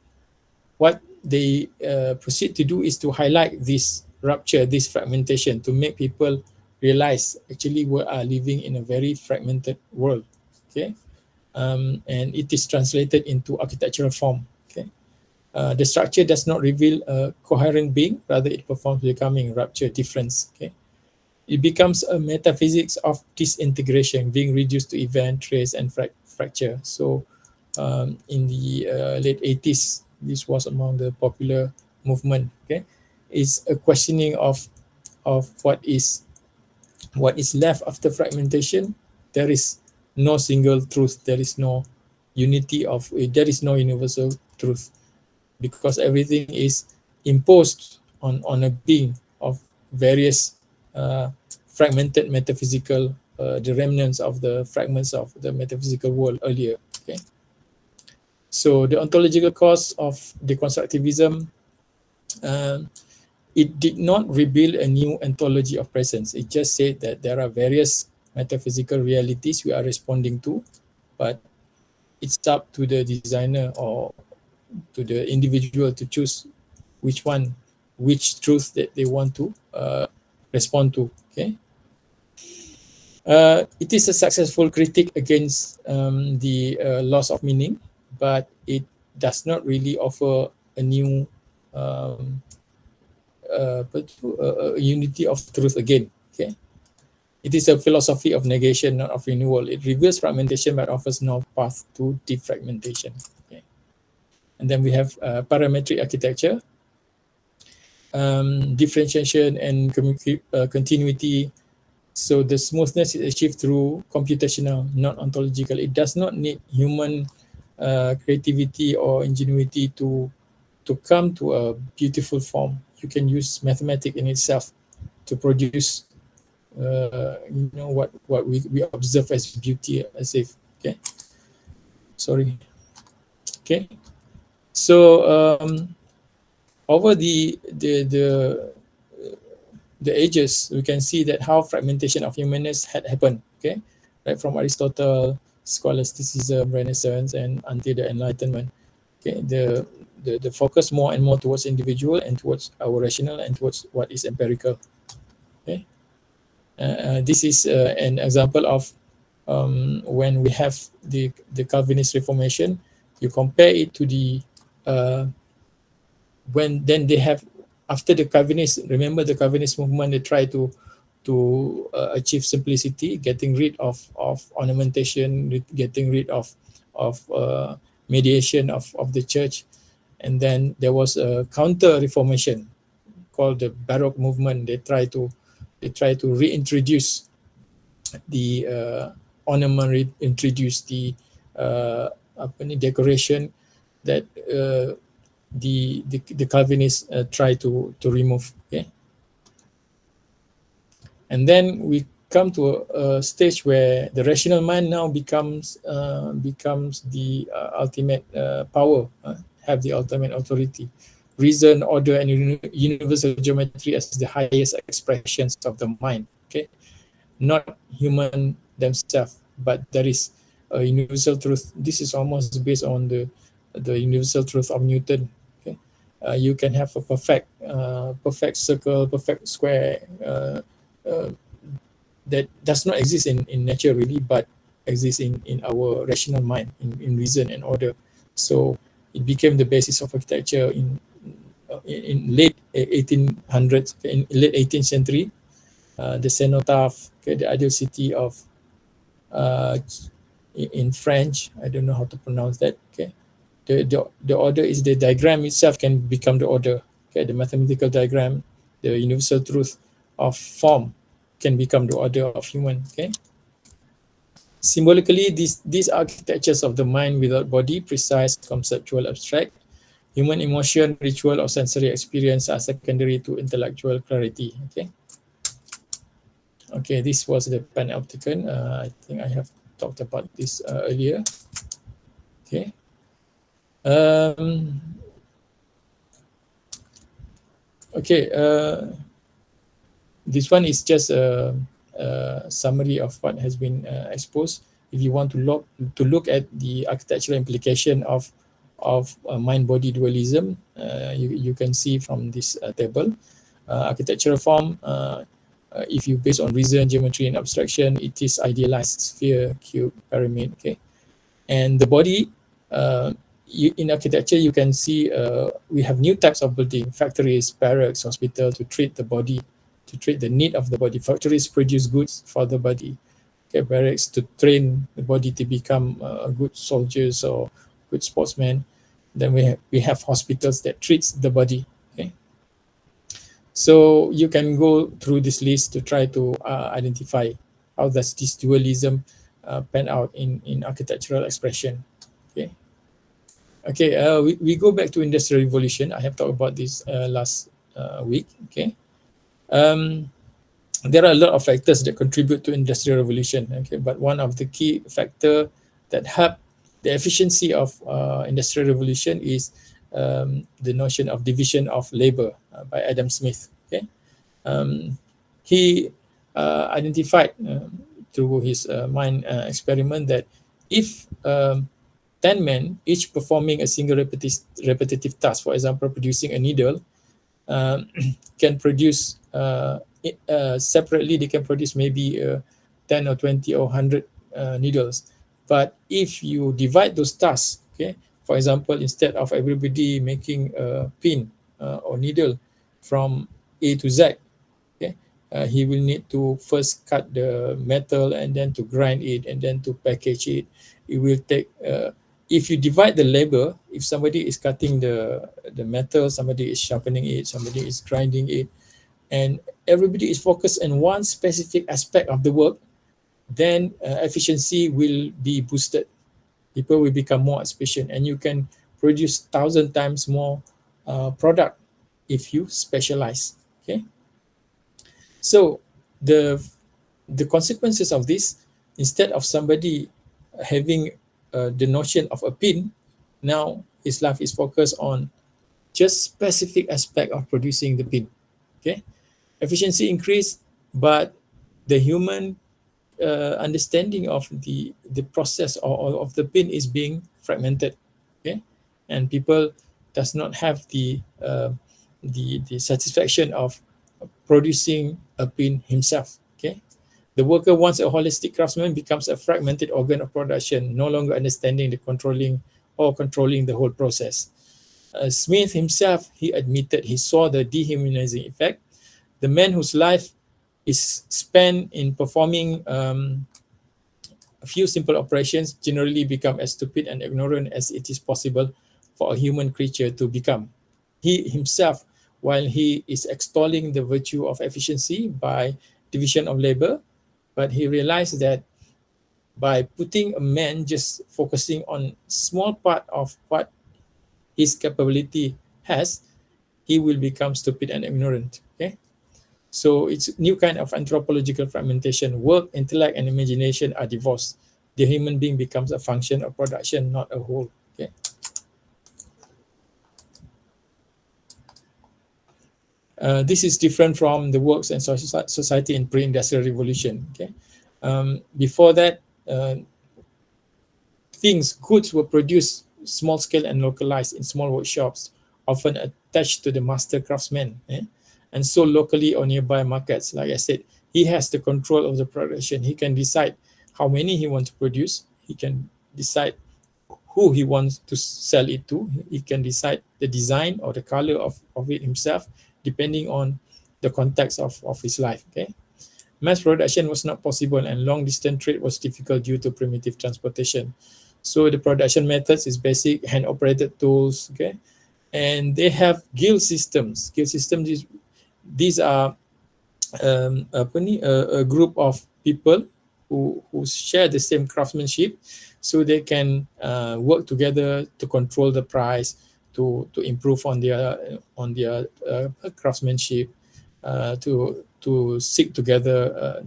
what they proceed to do is to highlight this rupture, this fragmentation, to make people realize actually we are living in a very fragmented world. Okay, and it is translated into architectural form. Okay, the structure does not reveal a coherent being, rather it performs becoming rupture, difference. Okay, it becomes a metaphysics of disintegration, being reduced to event, trace, and fracture. So in the late 80s, this was among the popular movement. Okay, it's a questioning of what is left after fragmentation. There is no single truth. There is no unity of. There is no universal truth, because everything is imposed on a being of various fragmented metaphysical, the remnants of the fragments of the metaphysical world earlier. Okay, so the ontological cause of deconstructivism, it did not rebuild a new ontology of presence. It just said that there are various metaphysical realities we are responding to, but it's up to the designer or to the individual to choose which one, which truth that they want to respond to. Okay, it is a successful critique against the loss of meaning, but it does not really offer a new um, unity of truth again. Okay, it is a philosophy of negation, not of renewal. It reveals fragmentation but offers no path to defragmentation. Okay, and then we have parametric architecture. Differentiation and continuity. So the smoothness is achieved through computational, not ontological. It does not need human creativity or ingenuity to come to a beautiful form. You can use mathematics in itself to produce, what we observe as beauty, as if. Okay, sorry. Okay, so over the ages, we can see that how fragmentation of humanness had happened. Okay, right from Aristotle, scholasticism, Renaissance, and until the Enlightenment. Okay, the focus more and more towards individual and towards our rational and towards what is empirical. Okay, this is an example of when we have the Calvinist Reformation. You compare it to the when then they have, after the Calvinists, remember the Calvinist movement, they try to achieve simplicity, getting rid of ornamentation, getting rid of mediation of the church. And then there was a counter reformation called the Baroque movement. They try to reintroduce the ornament, reintroduce the decoration that the Calvinists try to remove. Okay, and then we come to a stage where the rational mind now becomes the ultimate power, have the ultimate authority. Reason, order, and universal geometry as the highest expressions of the mind. Okay, not human themselves, but there is a universal truth. This is almost based on the universal truth of Newton. Okay, you can have a perfect circle, perfect square uh, that does not exist in nature really, but exists in our rational mind, in reason and order. So it became the basis of architecture in late 1800s, in late 18th century. The cenotaph, okay, the ideal city of uh, in French, I don't know how to pronounce that. Okay, the order is the diagram itself can become the order. Okay, the mathematical diagram, the universal truth of form can become the order of human. Okay, symbolically, these architectures of the mind without body, precise, conceptual, abstract, human emotion, ritual, or sensory experience are secondary to intellectual clarity. Okay. Okay, this was the panopticon. I think I have talked about this earlier. Okay. Um, okay. This one is just a summary of what has been exposed. If you want to look at the architectural implication of mind-body dualism, you can see from this table. Architectural form, if you base on reason, geometry, and abstraction, it is idealized sphere, cube, pyramid. Okay, and the body. In architecture, you can see we have new types of building: factories, barracks, hospital, to treat the body, to treat the need of the body. Factories produce goods for the body. Okay, barracks to train the body to become good soldiers or good sportsmen. Then we have hospitals that treats the body. Okay, so you can go through this list to try to identify how does this dualism pan out in architectural expression. Okay. Okay, we go back to Industrial Revolution. I have talked about this last week. Okay, um, there are a lot of factors that contribute to Industrial Revolution. Okay, but one of the key factor that help the efficiency of Industrial Revolution is the notion of division of labor by Adam Smith. Okay, um, he identified through his mind experiment that if 10 men, each performing a single repetitive task, for example, producing a needle, um, can produce separately, they can produce maybe 10 or 20 or 100 needles. But if you divide those tasks, okay, for example, instead of everybody making a pin or needle from A to Z, okay, he will need to first cut the metal and then to grind it and then to package it. It will take if you divide the labor, if somebody is cutting the metal, somebody is sharpening it, somebody is grinding it, and everybody is focused on one specific aspect of the work, then efficiency will be boosted. People will become more efficient, and you can produce 1,000 times more product if you specialize. Okay, so the the consequences of this, instead of somebody having the notion of a pin, now his life is focused on just specific aspect of producing the pin. Okay, efficiency increase, but the human understanding of the process of the pin is being fragmented. Okay, and people does not have the satisfaction of producing a pin himself. Okay, the worker, once a holistic craftsman, becomes a fragmented organ of production, no longer understanding the controlling the whole process. Smith himself, he admitted he saw the dehumanizing effect. The man whose life is spent in performing a few simple operations generally become as stupid and ignorant as it is possible for a human creature to become. He himself, while he is extolling the virtue of efficiency by division of labor, but he realized that by putting a man just focusing on small part of what his capability has, he will become stupid and ignorant. Okay, so it's new kind of anthropological fragmentation. Work, intellect, and imagination are divorced. The human being becomes a function of production, not a whole. Okay. This is different from the works and society in pre-industrial revolution. Okay, before that, goods were produced small scale and localized in small workshops, often attached to the master craftsman, and sold locally or nearby markets. Like I said, he has the control of the production. He can decide how many he wants to produce. He can decide who he wants to sell it to. He can decide the design or the color of it himself, depending on the context of his life. Okay. Mass production was not possible, and long distance trade was difficult due to primitive transportation. So the production methods is basic hand operated tools. Okay, and they have guild systems. Guild systems, these are a group of people who share the same craftsmanship, so they can work together to control the price, to improve on their craftsmanship, to seek together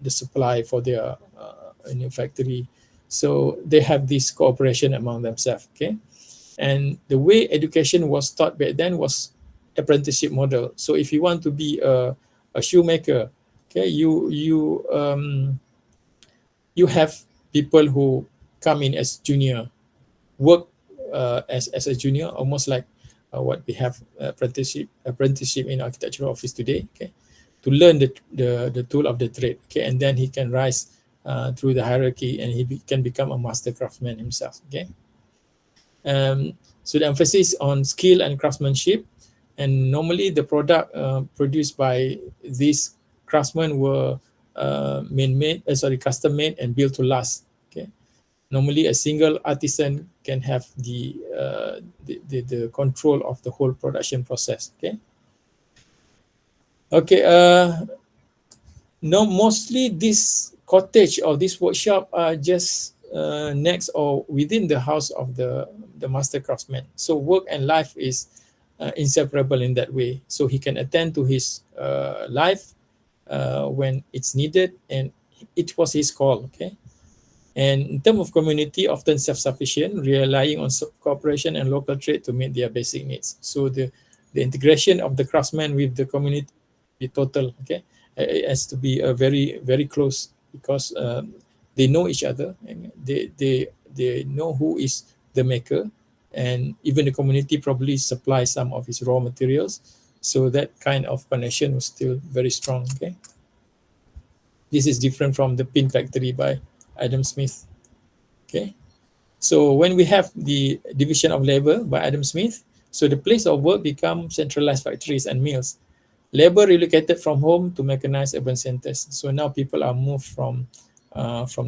the supply for their new factory. So they have this cooperation among themselves. Okay, and the way education was taught back then was apprenticeship model. So if you want to be a shoemaker, okay, you have people who come in as junior, work as a junior, almost like what we have apprenticeship in architectural office today. Okay, to learn the tool of the trade. Okay, and then he can rise through the hierarchy, and can become a master craftsman himself. Okay. So the emphasis on skill and craftsmanship, and normally the product produced by these craftsmen were custom made and built to last. Okay, normally a single artisan can have the control of the whole production process. Okay. Okay. No, mostly this cottage or this workshop are just next or within the house of the master craftsman. So work and life is inseparable in that way. So he can attend to his life when it's needed, and it was his call. Okay. And in terms of community, often self-sufficient, relying on cooperation and local trade to meet their basic needs. So the integration of the craftsman with the community be total. Okay, it has to be a very close, because they know each other, and they know who is the maker, and even the community probably supplies some of his raw materials. So that kind of connection was still very strong. Okay, this is different from the pin factory by Adam Smith. Okay, so when we have the division of labor by Adam Smith, so the place of work become centralized factories and mills. Labor relocated from home to mechanized urban centers. So now people are moved from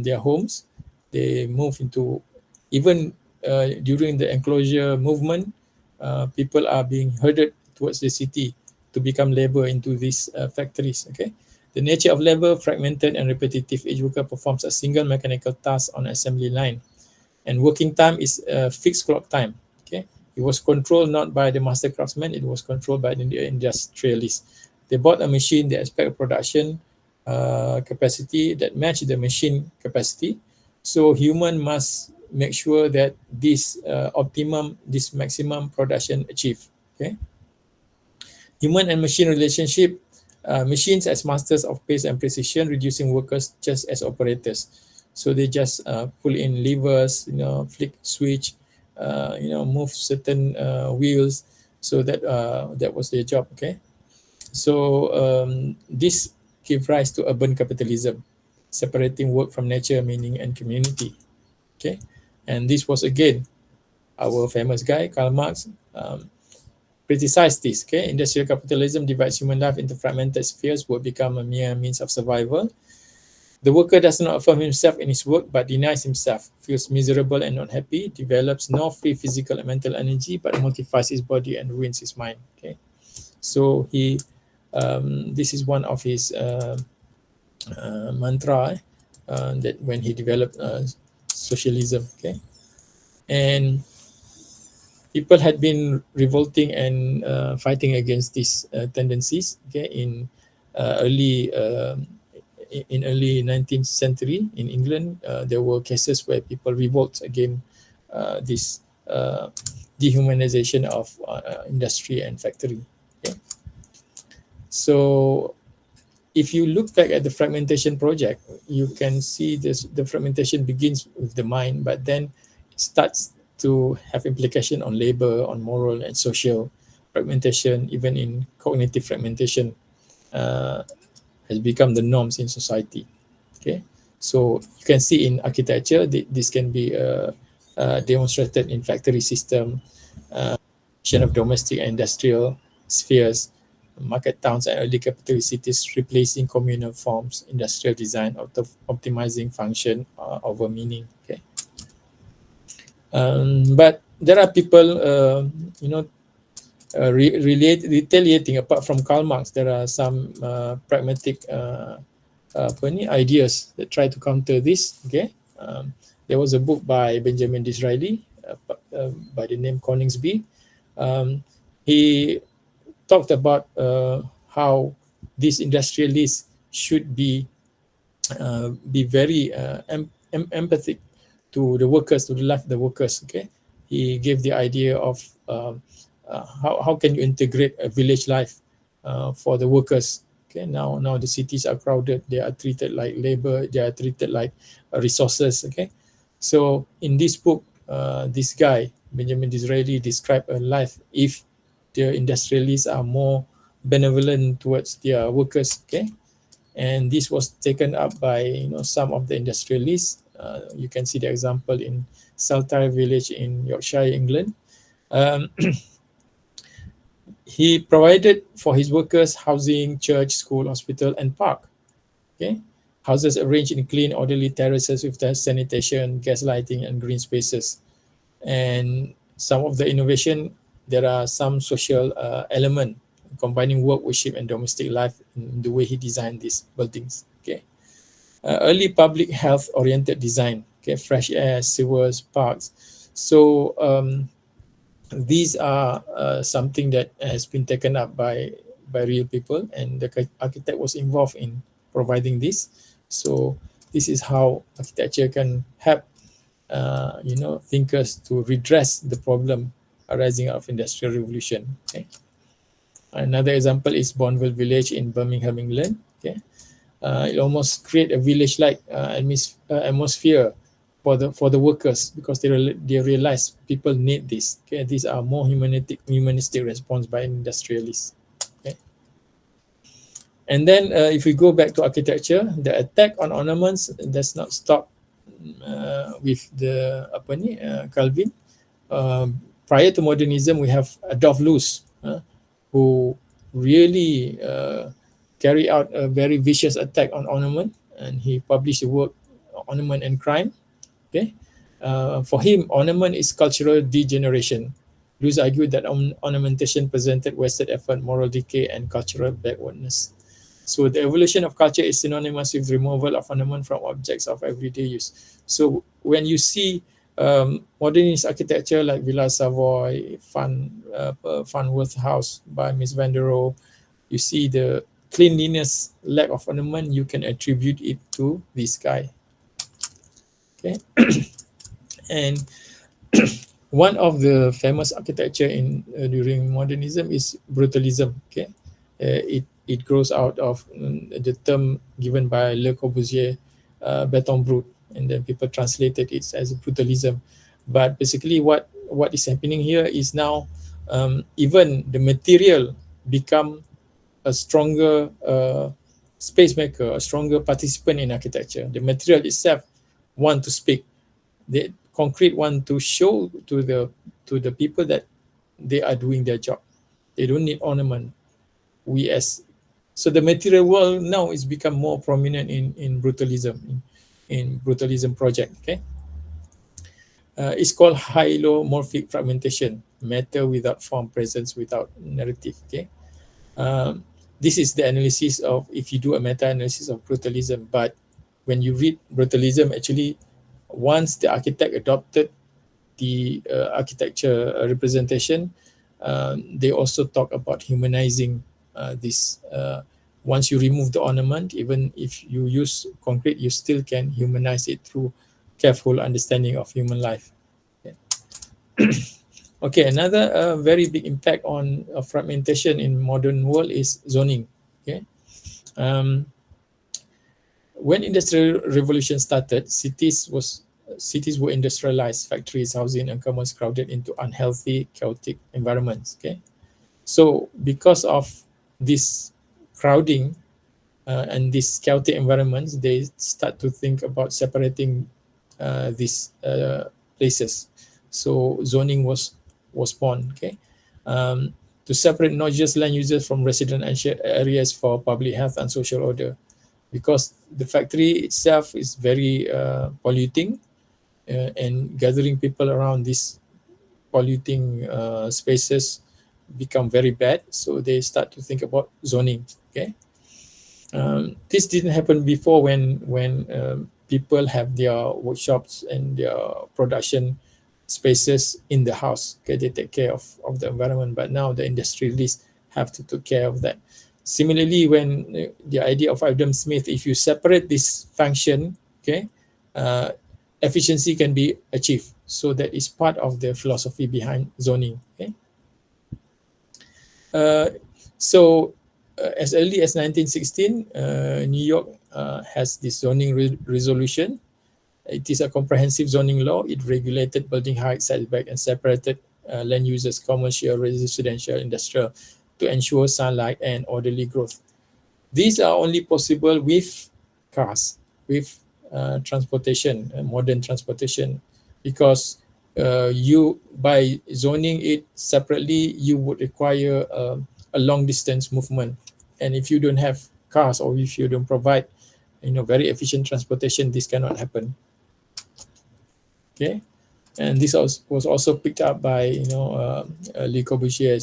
their homes. They move into, even during the enclosure movement, people are being herded towards the city to become labor into these factories. Okay, the nature of labor, fragmented and repetitive. Each worker performs a single mechanical task on an assembly line, and working time is a fixed clock time. Okay, it was controlled not by the master craftsman; it was controlled by the industrialists. They bought a machine. They expect a production capacity that match the machine capacity. So human must make sure that this this maximum production achieved. Okay, human and machine relationship. Machines as masters of pace and precision, reducing workers just as operators. So they just pull in levers, flick switch, move certain wheels. So that was their job. Okay, so this gave rise to urban capitalism, separating work from nature, meaning, and community. Okay, and this was again our famous guy Karl Marx criticized this. Okay, industrial capitalism divides human life into fragmented spheres. Work become a mere means of survival. The worker does not affirm himself in his work, but denies himself, feels miserable and not happy, develops no free physical and mental energy, but mortifies his body and ruins his mind. Okay, so this is one of his mantra that when he developed socialism. Okay, and people had been revolting and fighting against these tendencies. Okay, in early 19th century in England, there were cases where people revolt against this dehumanization of industry and factory. Okay? So if you look back at the fragmentation project, you can see the fragmentation begins with the mind, but then starts to have implication on labor, on moral and social fragmentation, even in cognitive fragmentation has become the norms in society. Okay, so you can see in architecture, this can be demonstrated in factory system, of domestic and industrial spheres, market towns and early capitalist cities replacing communal forms, industrial design, optimizing function over meaning. Okay, but there are people, retaliating. Apart from Karl Marx, there are some pragmatic ideas that try to counter this. Okay, there was a book by Benjamin Disraeli by the name Coningsby. He talked about how these industrialists should be very empathic to the workers, to the life of the workers. Okay, he gave the idea of how can you integrate a village life for the workers. Okay, now the cities are crowded. They are treated like labor. They are treated like resources. Okay, so in this book, this guy Benjamin Disraeli described a life if the industrialists are more benevolent towards their workers. Okay, and this was taken up by some of the industrialists. You can see the example in Saltire village in Yorkshire, England. He provided for his workers housing, church, school, hospital, and park. Okay, houses arranged in clean, orderly terraces with sanitation, gas lighting, and green spaces. And some of the innovation, there are some social element combining work, worship, and domestic life in the way he designed these buildings. Okay, early public health oriented design. okay, fresh air, sewers, parks. So these are something that has been taken up by real people, and the architect was involved in providing this. So this is how architecture can help thinkers to redress the problem arising out of industrial revolution. Okay. Another example is Bonville Village in Birmingham, England. Okay. It almost create a village-like atmosphere for the workers, because they realize people need this. Okay, these are more humanistic response by industrialists. Okay, and then if we go back to architecture, the attack on ornaments does not stop with the Calvin. Prior to modernism, we have Adolf Loos, who really carry out a very vicious attack on ornament, and he published a work, Ornament and Crime. Okay, for him, ornament is cultural degeneration. Lewis argued that ornamentation presented wasted effort, moral decay, and cultural backwardness. So the evolution of culture is synonymous with removal of ornament from objects of everyday use. So when you see modernist architecture like Villa Savoy, Farnworth House by Miss Van der Rohe, you see the cleanliness, lack of ornament, you can attribute it to this guy. Okay, and one of the famous architecture in during modernism is brutalism. Okay, it grows out of the term given by Le Corbusier, béton brut, and then people translated it as brutalism. But basically, what is happening here is now even the material become a stronger space maker, a stronger participant in architecture. The material itself want to speak. The concrete want to show to the people that they are doing their job. They don't need ornament. So the material world now is become more prominent in brutalism, in brutalism project. Okay, it's called hylomorphic fragmentation, matter without form, presence without narrative. Okay, this is the analysis of, if you do a meta-analysis of brutalism. But when you read brutalism, actually, once the architect adopted the architecture representation, they also talk about humanizing this. Once you remove the ornament, even if you use concrete, you still can humanize it through careful understanding of human life. Okay, okay, another very big impact on fragmentation in modern world is zoning. Okay, when industrial revolution started, cities were industrialized, factories, housing, and commerce crowded into unhealthy, chaotic environments. Okay, so because of this crowding and these chaotic environments, they start to think about separating these places. So zoning was born. Okay, to separate not just land users from residential areas for public health and social order, because the factory itself is very polluting, and gathering people around these polluting spaces become very bad. So they start to think about zoning. Okay, this didn't happen before when people have their workshops and their production spaces in the house. Okay, they take care of the environment, but now the industrialists have to take care of that. Similarly, when the idea of Adam Smith, if you separate this function, okay, efficiency can be achieved. So that is part of the philosophy behind zoning. Okay, so as early as 1916, New York has this zoning resolution. It is a comprehensive zoning law. It regulated building height, setback, and separated land uses, commercial, residential, industrial, to ensure sunlight and orderly growth. These are only possible with cars, with transportation, modern transportation, because you, by zoning it separately, you would require a long distance movement, and if you don't have cars, or if you don't provide very efficient transportation, this cannot happen. Okay, and this was also picked up by Le Corbusier,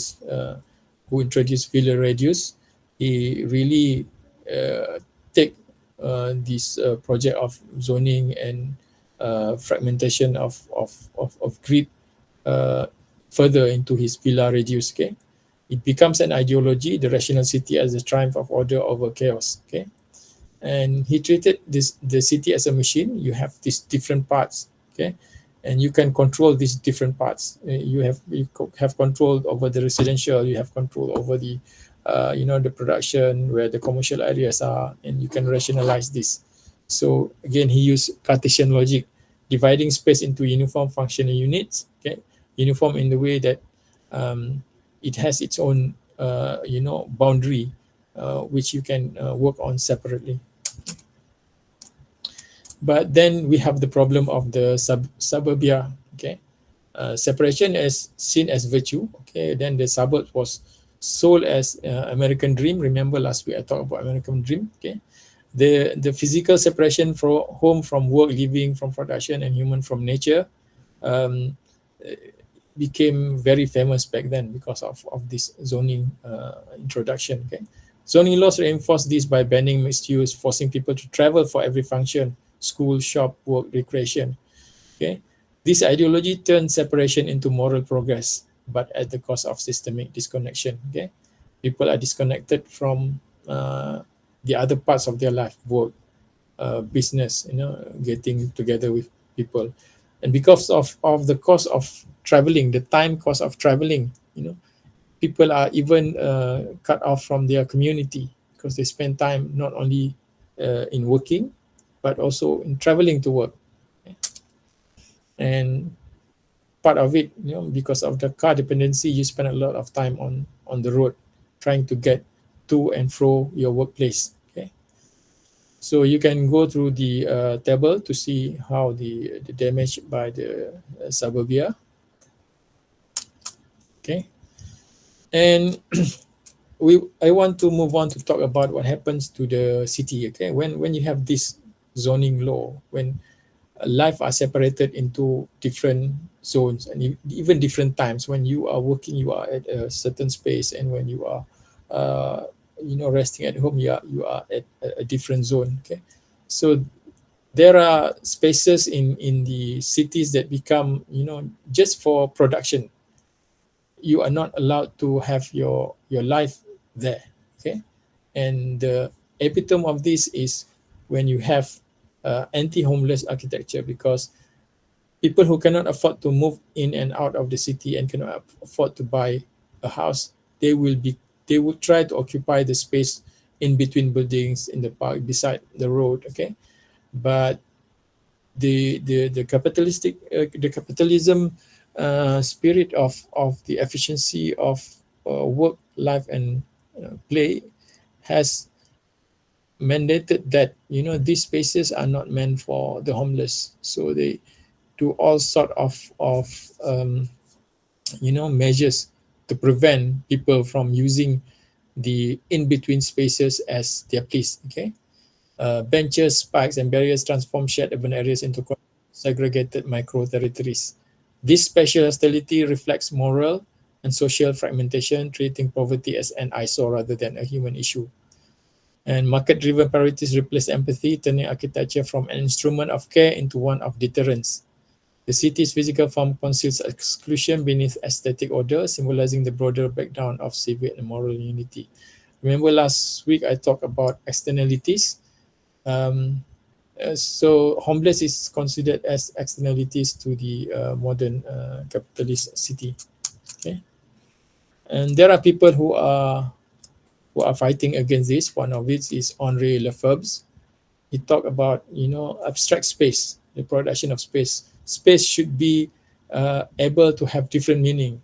who introduced Villa Radius. He really take this project of zoning and fragmentation of grid further into his villa radius. Okay, it becomes an ideology, the rational city as the triumph of order over chaos. Okay, and he treated the city as a machine. You have these different parts. Okay, and you can control these different parts. You have control over the residential. You have control over the the production where the commercial areas are, and you can rationalize this. So again, he used Cartesian logic, dividing space into uniform functional units. Okay, uniform in the way that it has its own boundary, which you can work on separately. But then we have the problem of the suburbia. Okay, separation is seen as virtue. Okay, then the suburb was sold as American dream. Remember last week I talked about American dream. Okay, the physical separation from home from work, living from production, and human from nature um, became very famous back then because of this zoning introduction. Okay, zoning laws reinforced this by banning mixed use, forcing people to travel for every function: school, shop, work, recreation. Okay, this ideology turned separation into moral progress, but at the cost of systemic disconnection. Okay, people are disconnected from the other parts of their life, work, business, getting together with people. And because of the cost of traveling, the time cost of traveling, people are even cut off from their community because they spend time not only in working, but also in traveling to work. And part of it, because of the car dependency, you spend a lot of time on the road trying to get to and fro your workplace. Okay, so you can go through the table to see how the damage by the suburbia. Okay, and I want to move on to talk about what happens to the city. Okay, when you have this zoning law, when life are separated into different zones and even different times. When you are working, you are at a certain space, and when you are resting at home, you are at a different zone. Okay, so there are spaces in the cities that become just for production. You are not allowed to have your life there. Okay, and the epitome of this is when you have anti-homeless architecture, because people who cannot afford to move in and out of the city and cannot afford to buy a house, they will try to occupy the space in between buildings, in the park, beside the road. Okay, but the capitalism spirit of the efficiency of work, life, and play has mandated that these spaces are not meant for the homeless. So they do all sort of measures to prevent people from using the in between spaces as their place. Okay, benches, spikes, and barriers transform shared urban areas into segregated micro territories. This spatial hostility reflects moral and social fragmentation, treating poverty as an eyesore rather than a human issue. And market-driven priorities replace empathy, turning architecture from an instrument of care into one of deterrence. The city's physical form conceals exclusion beneath aesthetic order, symbolizing the broader breakdown of civic and moral unity. Remember last week I talked about externalities. So homeless is considered as externalities to the modern capitalist city. Okay, and there are people who are fighting against this. One of it is Henri Lefebvre. He talked about abstract space, the production of space. Space should be able to have different meaning.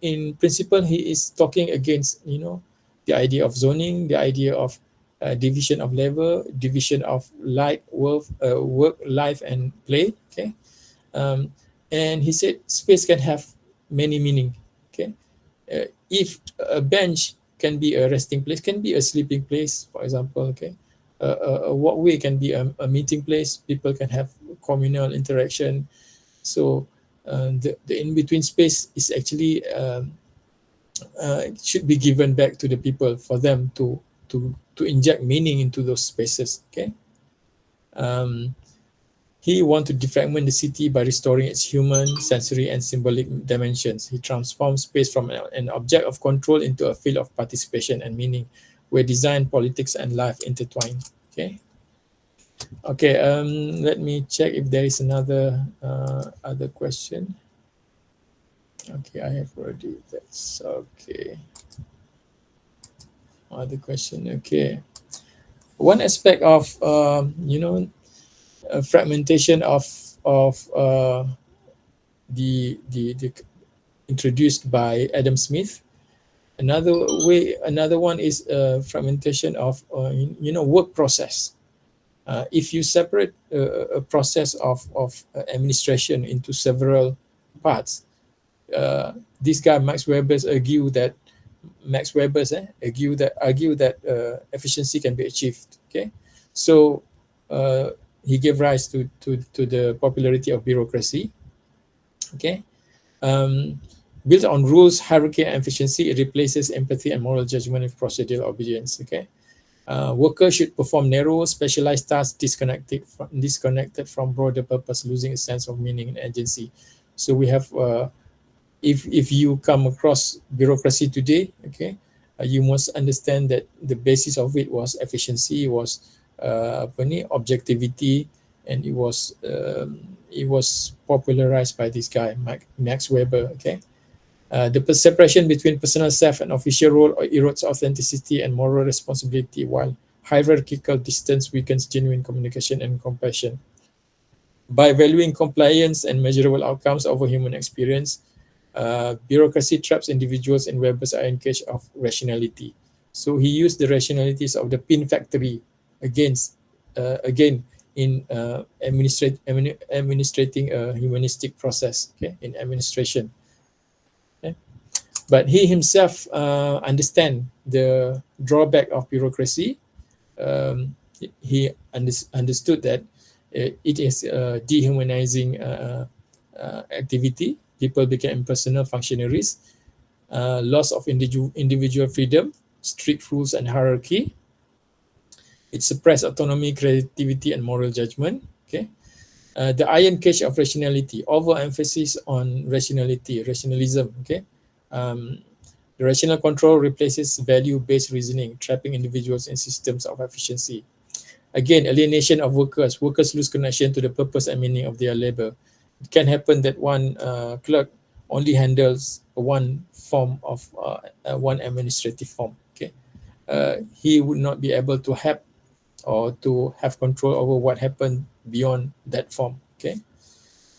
In principle, he is talking against the idea of zoning, the idea of division of labor, division of work, life, and play. Okay, um, and he said space can have many meaning. Okay, if a bench can be a resting place, can be a sleeping place, for example. Okay, a walkway can be a meeting place. People can have communal interaction. So the in between space is actually should be given back to the people for them to inject meaning into those spaces. Okay, um, He wants to defragment the city by restoring its human, sensory, and symbolic dimensions. He transforms space from an object of control into a field of participation and meaning, where design, politics, and life intertwine. Okay. Okay. Let me check if there is another other question. Okay, I have already. That's okay. Other question. Okay. One aspect of fragmentation of the introduced by Adam Smith. Another one is fragmentation of work process. If you separate a process of administration into several parts, this guy Max Weber's argue that efficiency can be achieved. Okay, so he gave rise to the popularity of bureaucracy. Okay, built on rules, hierarchy, and efficiency, it replaces empathy and moral judgment with procedural obedience. Okay, workers should perform narrow, specialized tasks disconnected from broader purpose, losing a sense of meaning and agency. So we have, if you come across bureaucracy today, okay, you must understand that the basis of it was efficiency, was objectivity, and it was popularized by this guy Max Weber. Okay, the separation between personal self and official role erodes authenticity and moral responsibility, while hierarchical distance weakens genuine communication and compassion. By valuing compliance and measurable outcomes over human experience, bureaucracy traps individuals in Weber's iron cage of rationality. So he used the rationalities of the pin factory again in administrating a humanistic process, okay, in administration. Okay? But he himself understand the drawback of bureaucracy. He understood that it is a dehumanizing activity. People became impersonal functionaries, loss of individual freedom, strict rules and hierarchy. It suppressed autonomy, creativity, and moral judgment. Okay, the iron cage of rationality, overemphasis on rationalism. Okay, the rational control replaces value-based reasoning, trapping individuals in systems of efficiency. Again, alienation of workers. Workers lose connection to the purpose and meaning of their labor. It can happen that one clerk only handles one form of one administrative form. Okay, he would not be able to help or to have control over what happened beyond that form. Okay,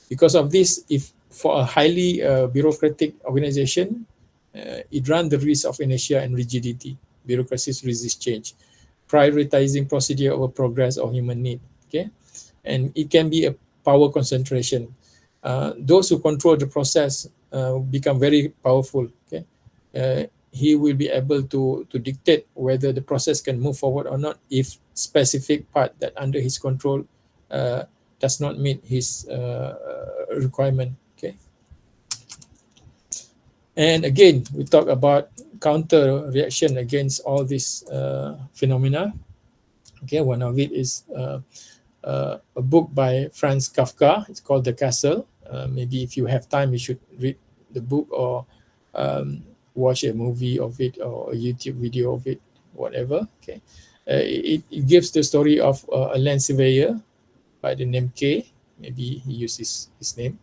because of this, if for a highly bureaucratic organization, it runs the risk of inertia and rigidity. Bureaucracies resist change, prioritizing procedure over progress or human need. Okay, and it can be a power concentration. Those who control the process become very powerful. Okay, he will be able to dictate whether the process can move forward or not if specific part that under his control does not meet his requirement. Okay, and again we talk about counter reaction against all these phenomena. Okay, one of it is a book by Franz Kafka. It's called The Castle. Maybe if you have time, you should read the book or watch a movie of it or a YouTube video of it, whatever. Okay, it gives the story of a land surveyor by the name K. Maybe he uses his name,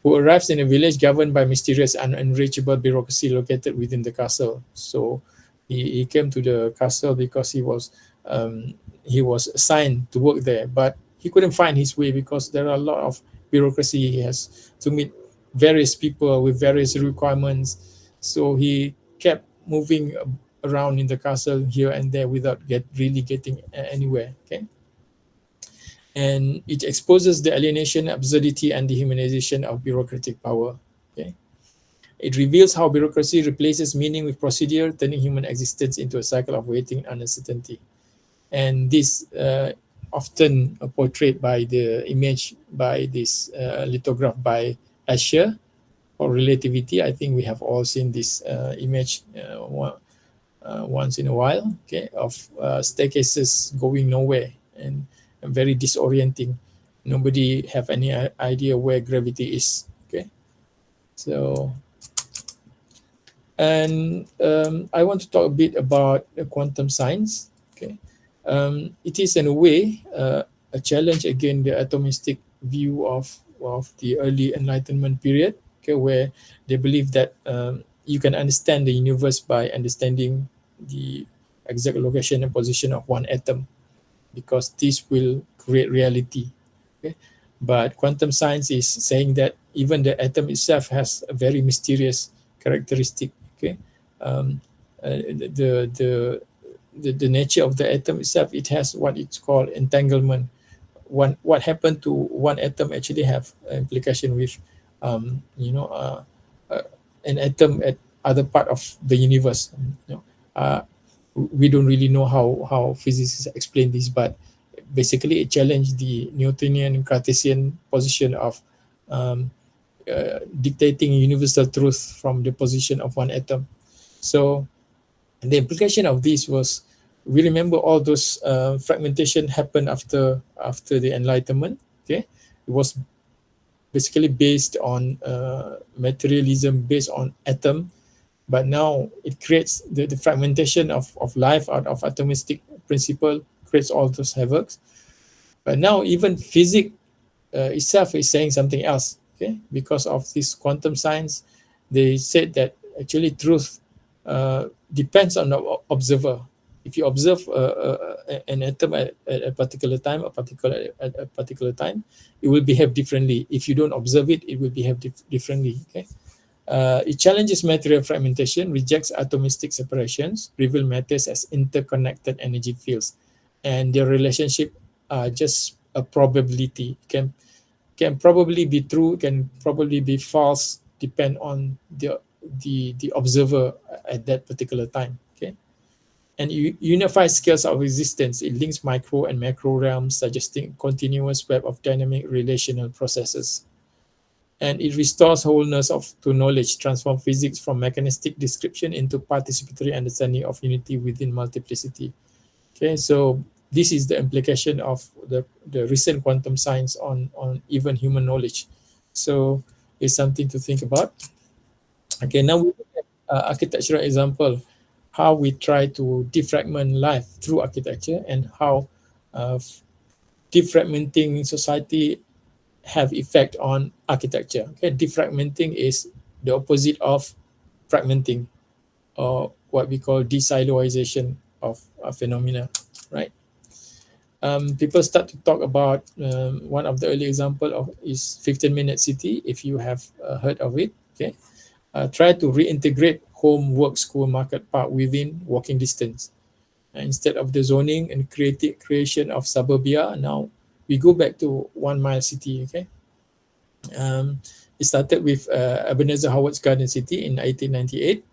who arrives in a village governed by mysterious and unreachable bureaucracy located within the castle. So he came to the castle because he was assigned to work there, but he couldn't find his way because there are a lot of bureaucracy. He has to meet various people with various requirements. So he kept moving around in the castle here and there without really getting anywhere. Okay, and it exposes the alienation, absurdity, and dehumanization of bureaucratic power. Okay, it reveals how bureaucracy replaces meaning with procedure, turning human existence into a cycle of waiting and uncertainty. And this often portrayed by the image by this lithograph by Escher or Relativity. I think we have all seen this image once in a while, okay, of staircases going nowhere and very disorienting. nobody have any idea where gravity is. Okay, so and I want to talk a bit about quantum science. Okay, it is in a way a challenge against the atomistic view of the early Enlightenment period. Okay, where they believe that you can understand the universe by understanding the exact location and position of one atom, because this will create reality. Okay? But quantum science is saying that even the atom itself has a very mysterious characteristic. Okay, um, the, the the nature of the atom itself, it has what it's called entanglement. What happened to one atom actually have implication with uh, an atom at other part of the universe. Uh, we don't really know how physicists explain this, but basically it challenged the Newtonian and Cartesian position of dictating universal truth from the position of one atom. So the implication of this was, we remember all those fragmentation happened after the Enlightenment. Okay, it was basically based on materialism, based on atom, but now it creates the fragmentation of life out of atomistic principle, creates all those havocs. But now even physics itself is saying something else. Okay, because of this quantum science, they said that actually truth depends on the observer. If you observe an atom at a particular time, at a particular time, it will behave differently. If you don't observe it, it will behave differently. Okay, it challenges material fragmentation, rejects atomistic separations, reveal matters as interconnected energy fields, and their relationship are just a probability. Can probably be true, can probably be false, depend on the observer at that particular time. Okay, and unifies scales of existence. It links micro and macro realms, suggesting continuous web of dynamic relational processes. And it restores wholeness to knowledge, transform physics from mechanistic description into participatory understanding of unity within multiplicity. Okay, so this is the implication of the recent quantum science on even human knowledge. So it's something to think about. Okay, now we look at architectural example, how we try to defragment life through architecture, and how uh, defragmenting society have effect on architecture. Okay, defragmenting is the opposite of fragmenting, or what we call desiloization of a phenomena, right? People start to talk about one of the early example of is 15-minute city, if you have heard of it. Okay, try to reintegrate home, work, school, market, park within walking distance. Instead of the zoning and creation of suburbia, now we go back to 1 mile city. Okay, it started with Ebenezer Howard's Garden City in 1898,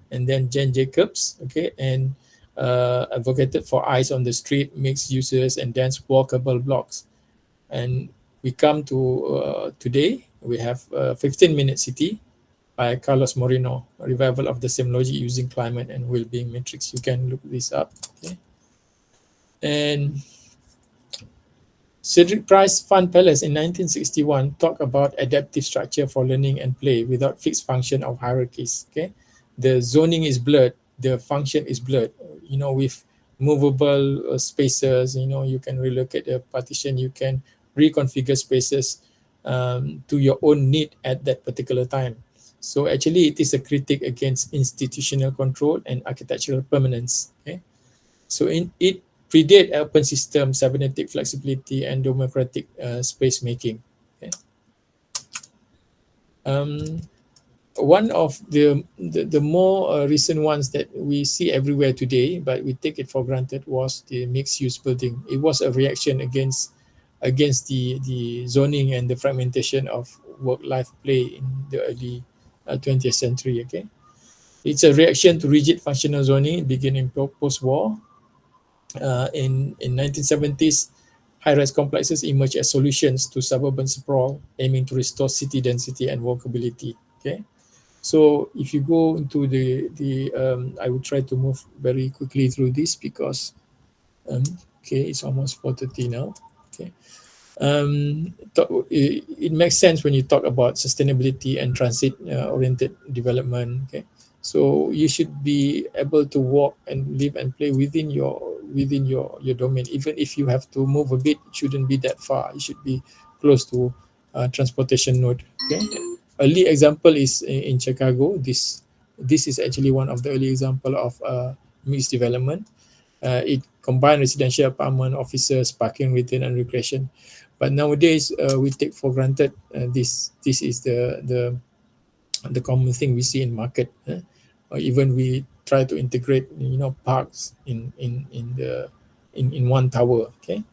and then Jane Jacobs, okay, and advocated for eyes on the street, mixed uses, and dense walkable blocks. And we come to today, we have 15-minute city by Carlos Moreno, a revival of the same logic using climate and well-being metrics. You can look this up. Okay, and Cedric Price Fun Palace in 1961 talked about adaptive structure for learning and play without fixed function of hierarchies. Okay, the zoning is blurred, the function is blurred. With movable spaces, you can relocate the partition, you can reconfigure spaces to your own need at that particular time. So actually, it is a critique against institutional control and architectural permanence. Okay, so it predate open system, cybernetic flexibility, and democratic space making. Okay. Um, One of the more recent ones that we see everywhere today, but we take it for granted, was the mixed use building. It was a reaction against the zoning and the fragmentation of work life play in the early 20th century. Okay, it's a reaction to rigid functional zoning beginning post-war. In 1970s, high-rise complexes emerged as solutions to suburban sprawl, aiming to restore city density and walkability. Okay, so if you go into I will try to move very quickly through this because okay, it's almost 4:30 now. Okay, It makes sense when you talk about sustainability and transit oriented development. Okay, so you should be able to walk and live and play within your domain. Even if you have to move a bit, it shouldn't be that far. It should be close to transportation node. Okay, early example is in Chicago. This is actually one of the early example of mixed development. It combined residential apartment, offices, parking, retail, and recreation. But nowadays, we take for granted this is the common thing we see in market. Or even we try to integrate, parks in one tower. Okay,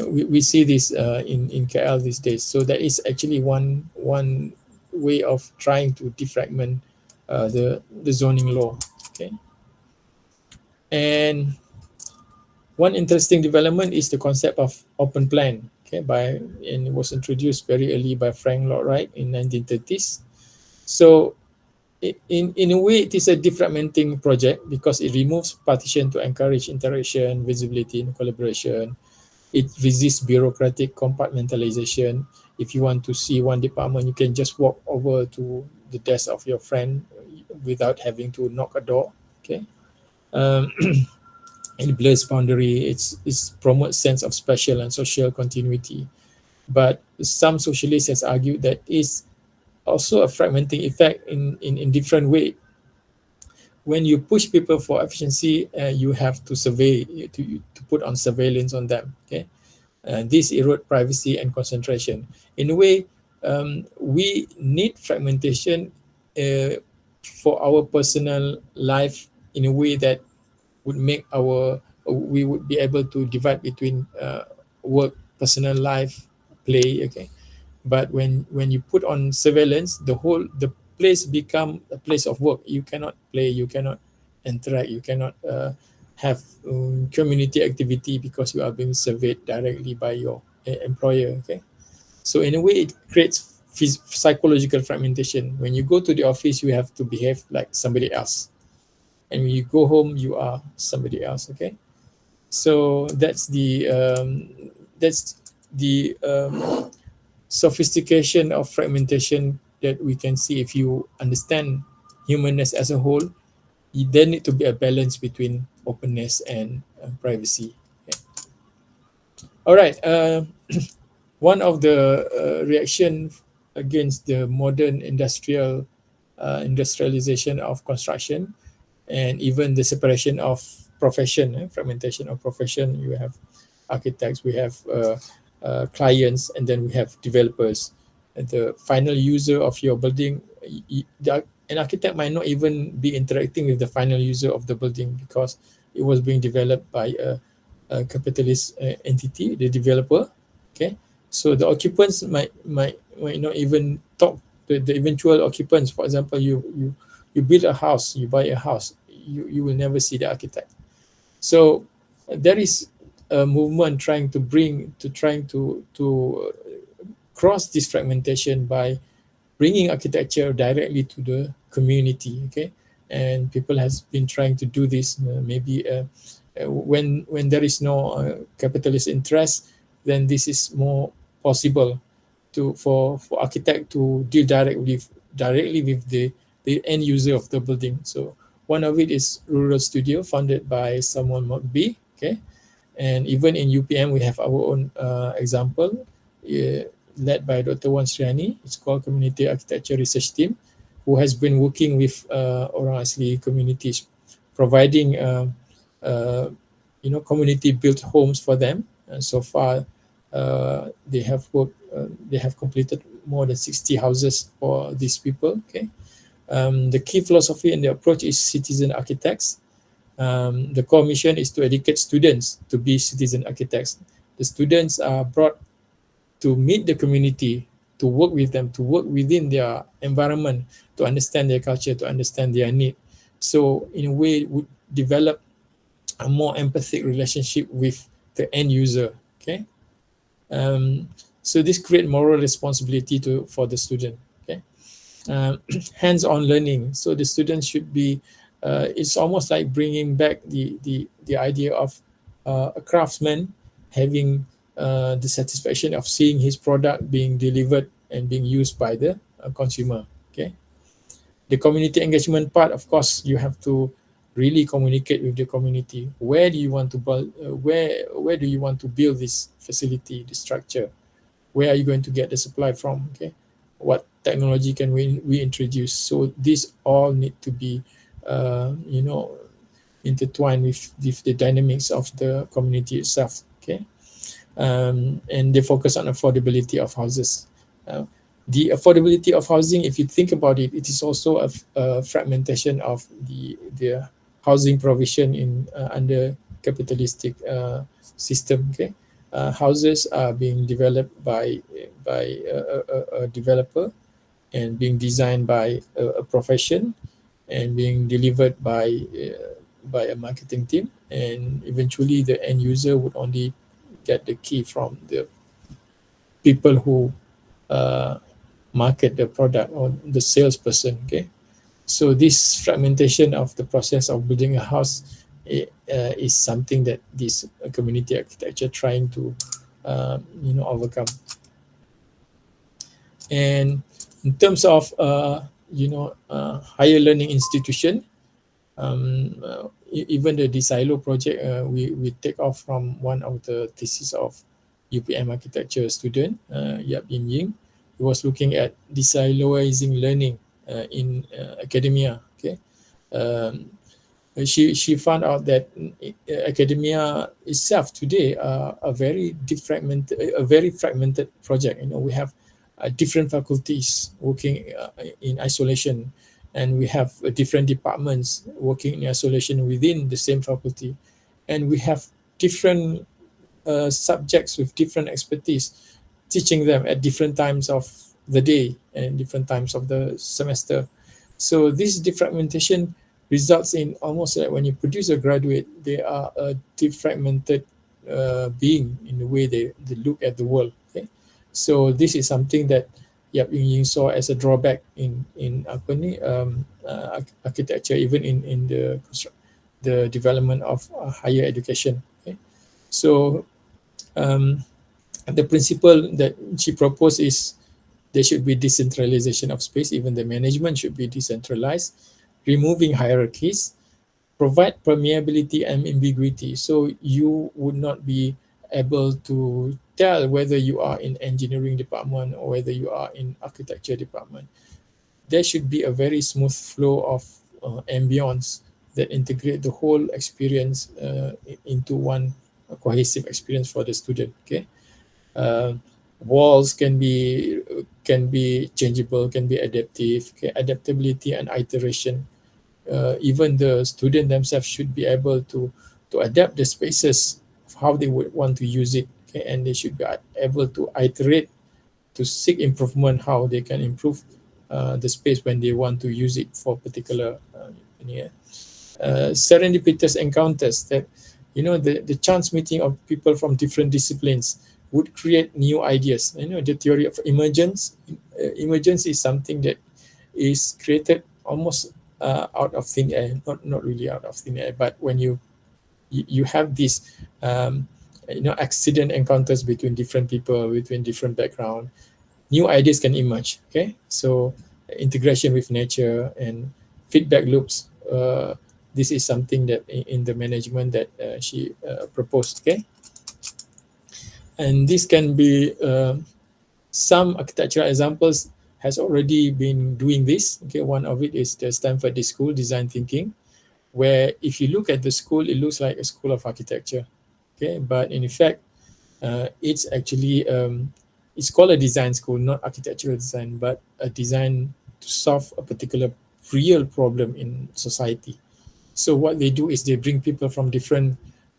we see this in KL these days. So that is actually one way of trying to defragment the zoning law. Okay, and one interesting development is the concept of open plan. Okay, and it was introduced very early by Frank Lloyd Wright in 1930s. So in a way, it is a defragmenting project because it removes partition to encourage interaction, visibility, and collaboration. It resists bureaucratic compartmentalization. If you want to see one department, you can just walk over to the desk of your friend without having to knock a door. Okay. Um, it blurs boundary. It's promotes sense of spatial and social continuity. But some socialists has argued that is also a fragmenting effect in different way. When you push people for efficiency, you have to survey to put on surveillance on them. Okay, this erode privacy and concentration. In a way, we need fragmentation for our personal life in a way that would make we would be able to divide between work, personal life, play. Okay, but when you put on surveillance, the place become a place of work. You cannot play, you cannot interact, you cannot have community activity because you are being surveyed directly by your employer. Okay, so in a way it creates psychological fragmentation. When you go to the office, you have to behave like somebody else, and when you go home, you are somebody else. Okay, so that's the sophistication of fragmentation that we can see. If you understand humanness as a whole, there need to be a balance between openness and privacy. Okay. All right. One of the reaction against the modern industrialization of construction, and even the separation of profession, fragmentation of profession. You have architects, we have clients, and then we have developers. And the final user of your building, an architect might not even be interacting with the final user of the building because it was being developed by a capitalist entity, the developer. Okay, so the occupants might not even talk to the eventual occupants. For example, you build a house, you buy a house, you will never see the architect. So there is a movement trying to cross this fragmentation by bringing architecture directly to the community. Okay, and people has been trying to do this. Maybe when there is no capitalist interest, then this is more possible for architect to deal directly with the end user of the building. So one of it is Rural Studio, founded by Samuel McBee. Okay, and even in UPM we have our own example, led by Dr. Wan Sriani. It's called Community Architecture Research Team, who has been working with orang asli communities, providing community built homes for them. And so far, they have completed more than 60 houses for these people. Okay, the key philosophy and the approach is citizen architects. The core mission is to educate students to be citizen architects. The students are brought to meet the community, to work with them, to work within their environment, to understand their culture, to understand their need. So in a way, would develop a more empathic relationship with the end user. Okay, um, so this create moral responsibility for the student. Okay, hands-on learning. So the students should be. It's almost like bringing back the idea of a craftsman having the satisfaction of seeing his product being delivered and being used by the consumer. Okay, the community engagement part, of course, you have to really communicate with the community. Where do you want to build? Where do you want to build this facility, the structure? Where are you going to get the supply from? Okay, what technology can we introduce? So these all need to be, you know, intertwined with the dynamics of the community itself. Okay, and they focus on affordability of houses. Uh, the affordability of housing, if you think about it, it is also a fragmentation of the housing provision in under capitalistic system. Okay, houses are being developed by a developer and being designed by a profession and being delivered by a marketing team, and eventually the end user would only get the key from the people who uh, market the product or the salesperson. Okay, so this fragmentation of the process of building a house is something that this community architecture trying to overcome. And in terms of higher learning institution, even the Desilo project, we take off from one of the thesis of UPM architecture student, Yap Yin Ying. He was looking at desiloizing learning in academia. Okay, um, she found out that academia itself today a very fragmented project. You know, we have different faculties working in isolation, and we have different departments working in isolation within the same faculty, and we have different subjects with different expertise teaching them at different times of the day and different times of the semester. So this defragmentation results in almost like when you produce a graduate, they are a defragmented being in the way they look at the world. Okay, so this is something that Yap Ying Ying saw as a drawback in apa ni, architecture, even in the development of higher education. Okay, so the principle that she proposed is there should be decentralization of space. Even the management should be decentralized, removing hierarchies, provide permeability and ambiguity. So you would not be able to tell whether you are in engineering department or whether you are in architecture department. There should be a very smooth flow of ambience that integrate the whole experience into one cohesive experience for the student. Okay, uh, walls can be changeable, can be adaptive. Okay, adaptability and iteration. Even the student themselves should be able to adapt the spaces of how they would want to use it. Okay, and they should be able to iterate to seek improvement, how they can improve the space when they want to use it for particular serendipitous encounters, that the chance meeting of people from different disciplines would create new ideas. The theory of emergence. Emergence is something that is created almost out of thin air, not really out of thin air, but when you have these accident encounters between different people, between different background, new ideas can emerge. Okay, so integration with nature and feedback loops. This is something that in the management that she proposed. Okay, and this can be some architectural examples has already been doing this. Okay, one of it is the Stanford School Design Thinking, where if you look at the school, it looks like a school of architecture. Okay, but in effect, it's actually it's called a design school, not architectural design, but a design to solve a particular real problem in society. So what they do is they bring people from different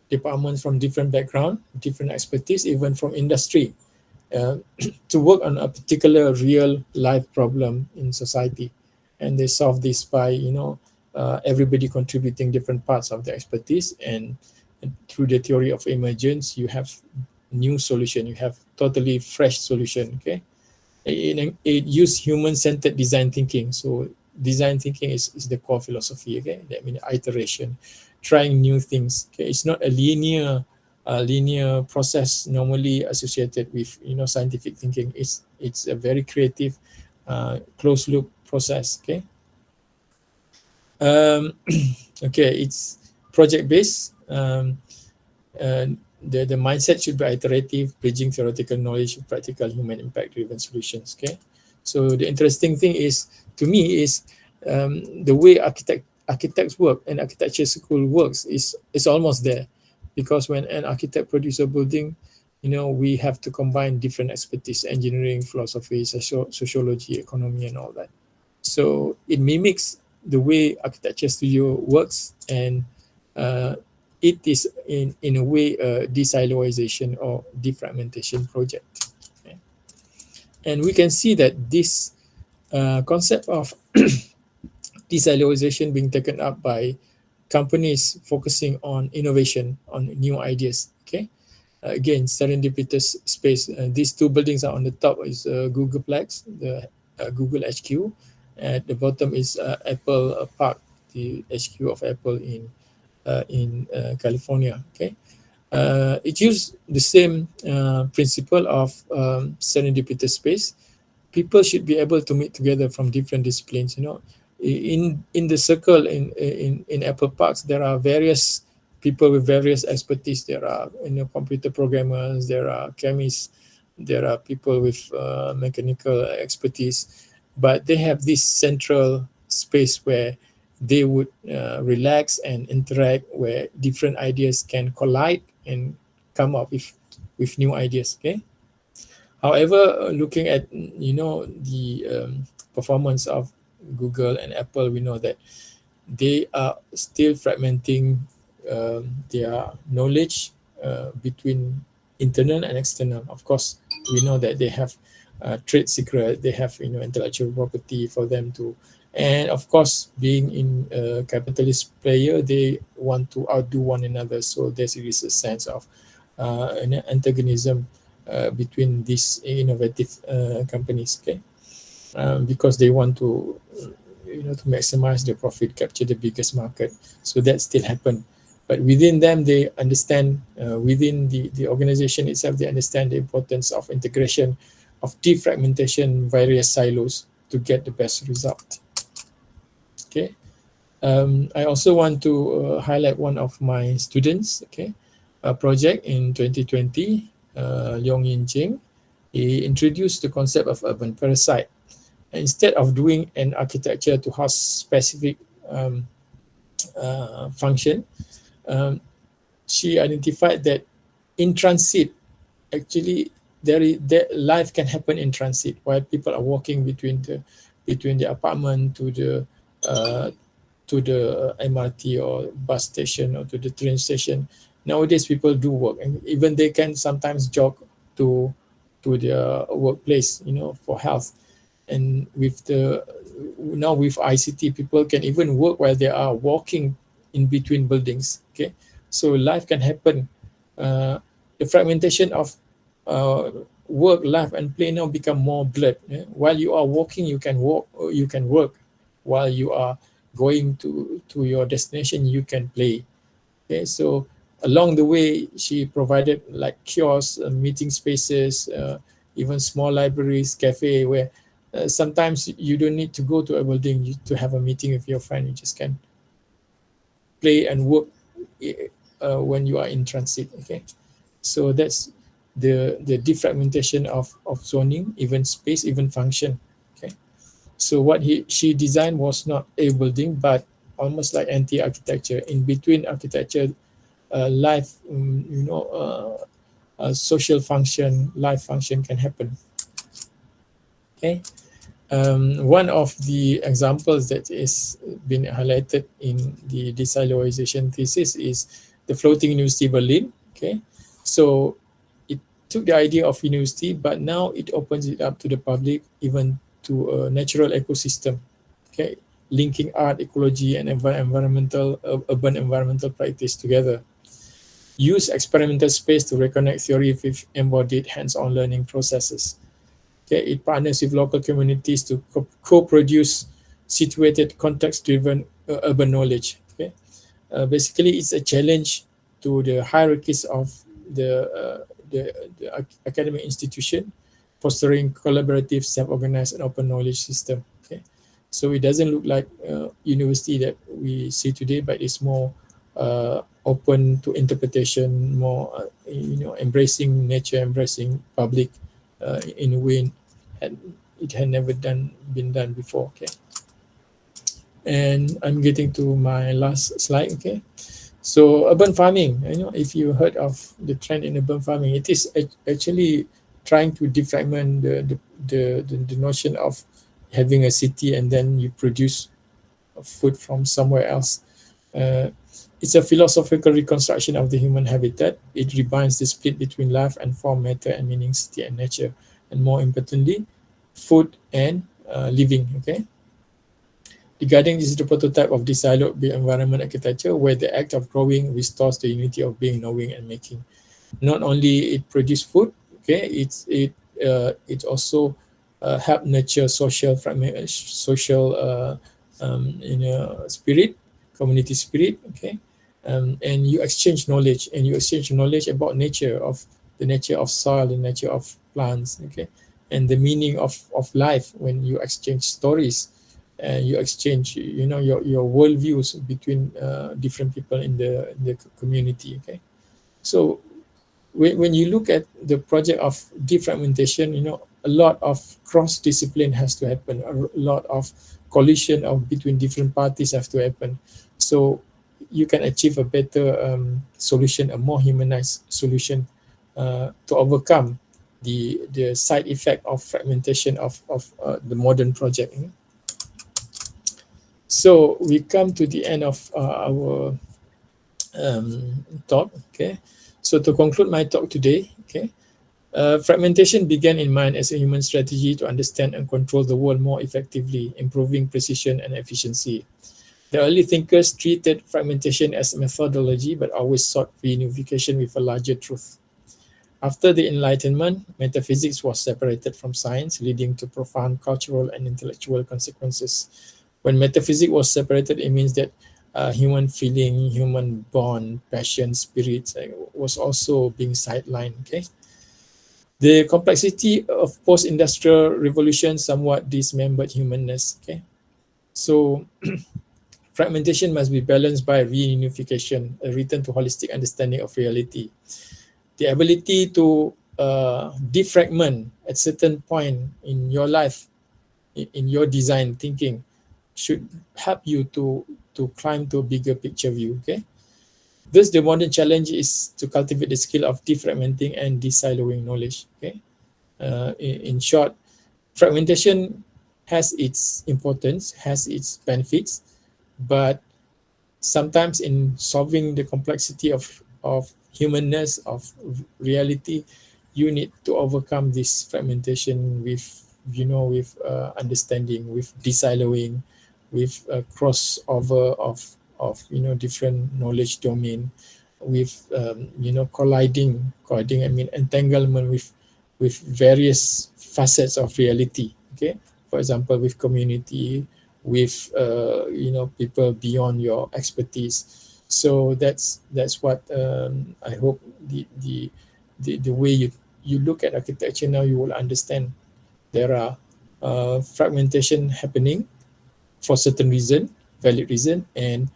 departments, from different background, different expertise, even from industry, uh, to work on a particular real life problem in society, and they solve this by everybody contributing different parts of the expertise, and through the theory of emergence, you have new solution, you have totally fresh solution. Okay, it use human-centered design thinking. So design thinking is the core philosophy. Okay, that means iteration, trying new things. Okay, it's not a linear linear process normally associated with scientific thinking. It's a very creative closed loop process. Okay. um, okay, it's project based. The mindset should be iterative, bridging theoretical knowledge with practical human impact driven solutions. Okay, so the interesting thing is, to me, is the way architects work and architecture school works is almost there, because when an architect produces a building, we have to combine different expertise: engineering, philosophy, sociology, economy, and all that. So it mimics the way architecture studio works, and uh, it is in a way a desiloization or defragmentation project. Okay. And we can see that this concept of desiloization being taken up by companies focusing on innovation, on new ideas. Okay. Again, serendipitous space. These two buildings are on the top is Googleplex, the Google HQ. At the bottom is Apple Park, the HQ of Apple in California. Okay, it used the same principle of serendipitous space. People should be able to meet together from different disciplines. In the circle in Apple Parks, there are various people with various expertise. There are computer programmers, there are chemists, there are people with mechanical expertise, but they have this central space where they would relax and interact, where different ideas can collide and come up with new ideas. Okay. However, looking at the performance of Google and Apple, we know that they are still fragmenting their knowledge between internal and external. Of course, we know that they have trade secret, they have intellectual property for them to, and of course, being in a capitalist player, they want to outdo one another. So there's a sense of an antagonism between these innovative companies. Okay, because they want to to maximize their profit, capture the biggest market. So that still happen, but within them they understand, within the organization itself, they understand the importance of integration, of defragmentation, various silos to get the best result. Okay. I also want to highlight one of my students. Okay, a project in 2020, Leong Yin Ching, he introduced the concept of urban parasite. Instead of doing an architecture to house specific function, um, she identified that in transit, actually, that life can happen in transit while people are walking between the apartment uh, to the MRT or bus station or to the train station. Nowadays, people do work, and even they can sometimes jog to their workplace, for health. And with the now with ICT, people can even work while they are walking in between buildings. Okay, so life can happen. The fragmentation of work, life, and play now become more blurred. While you are walking, you can walk, or you can work. While you are going to your destination, you can play. Okay, so along the way, she provided like kiosks, meeting spaces, even small libraries, cafe, where sometimes you don't need to go to a building to have a meeting with your friend. You just can play and work when you are in transit. Okay, so that's the defragmentation of zoning, even space, even function. Okay, so what she designed was not a building, but almost like anti-architecture. In between architecture, life, social function, life function can happen. Okay. One of the examples that is been highlighted in the desiloization thesis is the floating university Berlin. Okay, so it took the idea of university, but now it opens it up to the public, even to a natural ecosystem. Okay, linking art, ecology, and urban environmental practice together. Use experimental space to reconnect theory with embodied hands-on learning processes. Okay, it partners with local communities to co-produce situated, context-driven urban knowledge. Okay, basically, it's a challenge to the hierarchies of the academic institution, fostering collaborative, self-organized, and open knowledge system. Okay, so it doesn't look like university that we see today, but it's more open to interpretation, more embracing nature, embracing public in a way it had never been done before. Okay, and I'm getting to my last slide. Okay, so urban farming, if you heard of the trend in urban farming, it is actually trying to defragment the notion of having a city and then you produce food from somewhere else. Uh, it's a philosophical reconstruction of the human habitat. It rebinds the split between life and form, matter and meaning, city and nature, and more importantly, food and living. Okay. The garden is the prototype of Desilo environment architecture, where the act of growing restores the unity of being, knowing, and making. Not only it produce food, okay, it also help nurture social spirit, community spirit, okay, and you exchange knowledge, about nature, of the nature of soil, the nature of plants, okay, and the meaning of life when you exchange stories and you exchange your worldviews between different people in the community. Okay, so when you look at the project of defragmentation, a lot of cross discipline has to happen, a lot of collision of between different parties have to happen, so you can achieve a better solution, a more humanized solution to overcome the side effect of fragmentation of the modern project. So we come to the end of our talk. Okay, so to conclude my talk today, okay, fragmentation began in mind as a human strategy to understand and control the world more effectively, improving precision and efficiency. The early thinkers treated fragmentation as a methodology, but always sought reunification with a larger truth. After the Enlightenment, metaphysics was separated from science, leading to profound cultural and intellectual consequences. When metaphysics was separated, it means that human feeling, human bond, passion, spirit was also being sidelined. Okay, the complexity of post-industrial revolution somewhat dismembered humanness. Okay, so fragmentation must be balanced by reunification, a return to holistic understanding of reality. The ability to defragment at certain point in your life, in your design thinking, should help you to climb to a bigger picture view. Okay, thus the modern challenge is to cultivate the skill of defragmenting and desiloing knowledge. Okay, in short, fragmentation has its importance, has its benefits, but sometimes in solving the complexity of humanness, of reality, you need to overcome this fragmentation with understanding, with desiloing, with a crossover of different knowledge domain, with colliding, I mean entanglement with various facets of reality. Okay, for example, with community, with people beyond your expertise. So that's what I hope the way you look at architecture now, you will understand there are fragmentation happening for certain reason, valid reason, and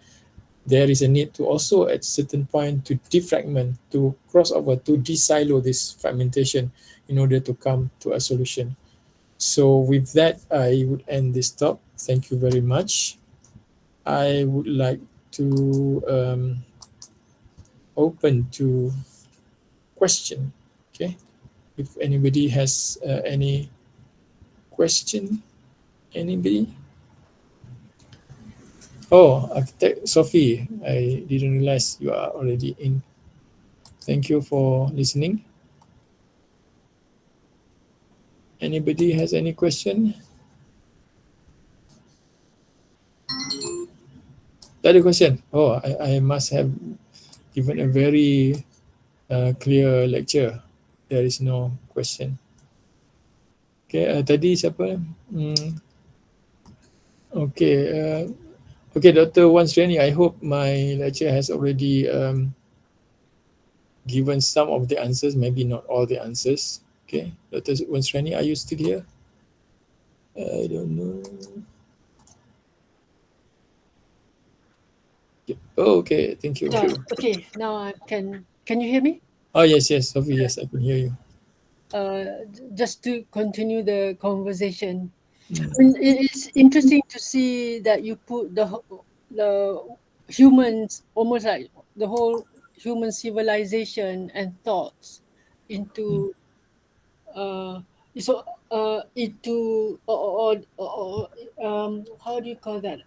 there is a need to also at certain point to defragment, to cross over, to desilo this fragmentation in order to come to a solution. So with that, I would end this talk. Thank you very much. I would like to open to question. Okay, if anybody has any question, anybody? Oh, Architect Sophie, I didn't realize you are already in. Thank you for listening. Anybody has any question? Tak ada question. Oh, I must have given a very clear lecture. There is no question. Okay, tadi siapa? Okay, okay, Dr. Wan Sriani, I hope my lecture has already given some of the answers, maybe not all the answers. Okay, Dr. Wansrani, are you still here? I don't know. Yep. Oh, okay, thank you. Yeah. Okay. Now I can. Can you hear me? Oh, yes, yes, Sophie, yes, I can hear you. Just to continue the conversation, Mm, I mean, it's interesting to see that you put the humans, almost like the whole human civilization and thoughts mm, into uh so into how do you call that,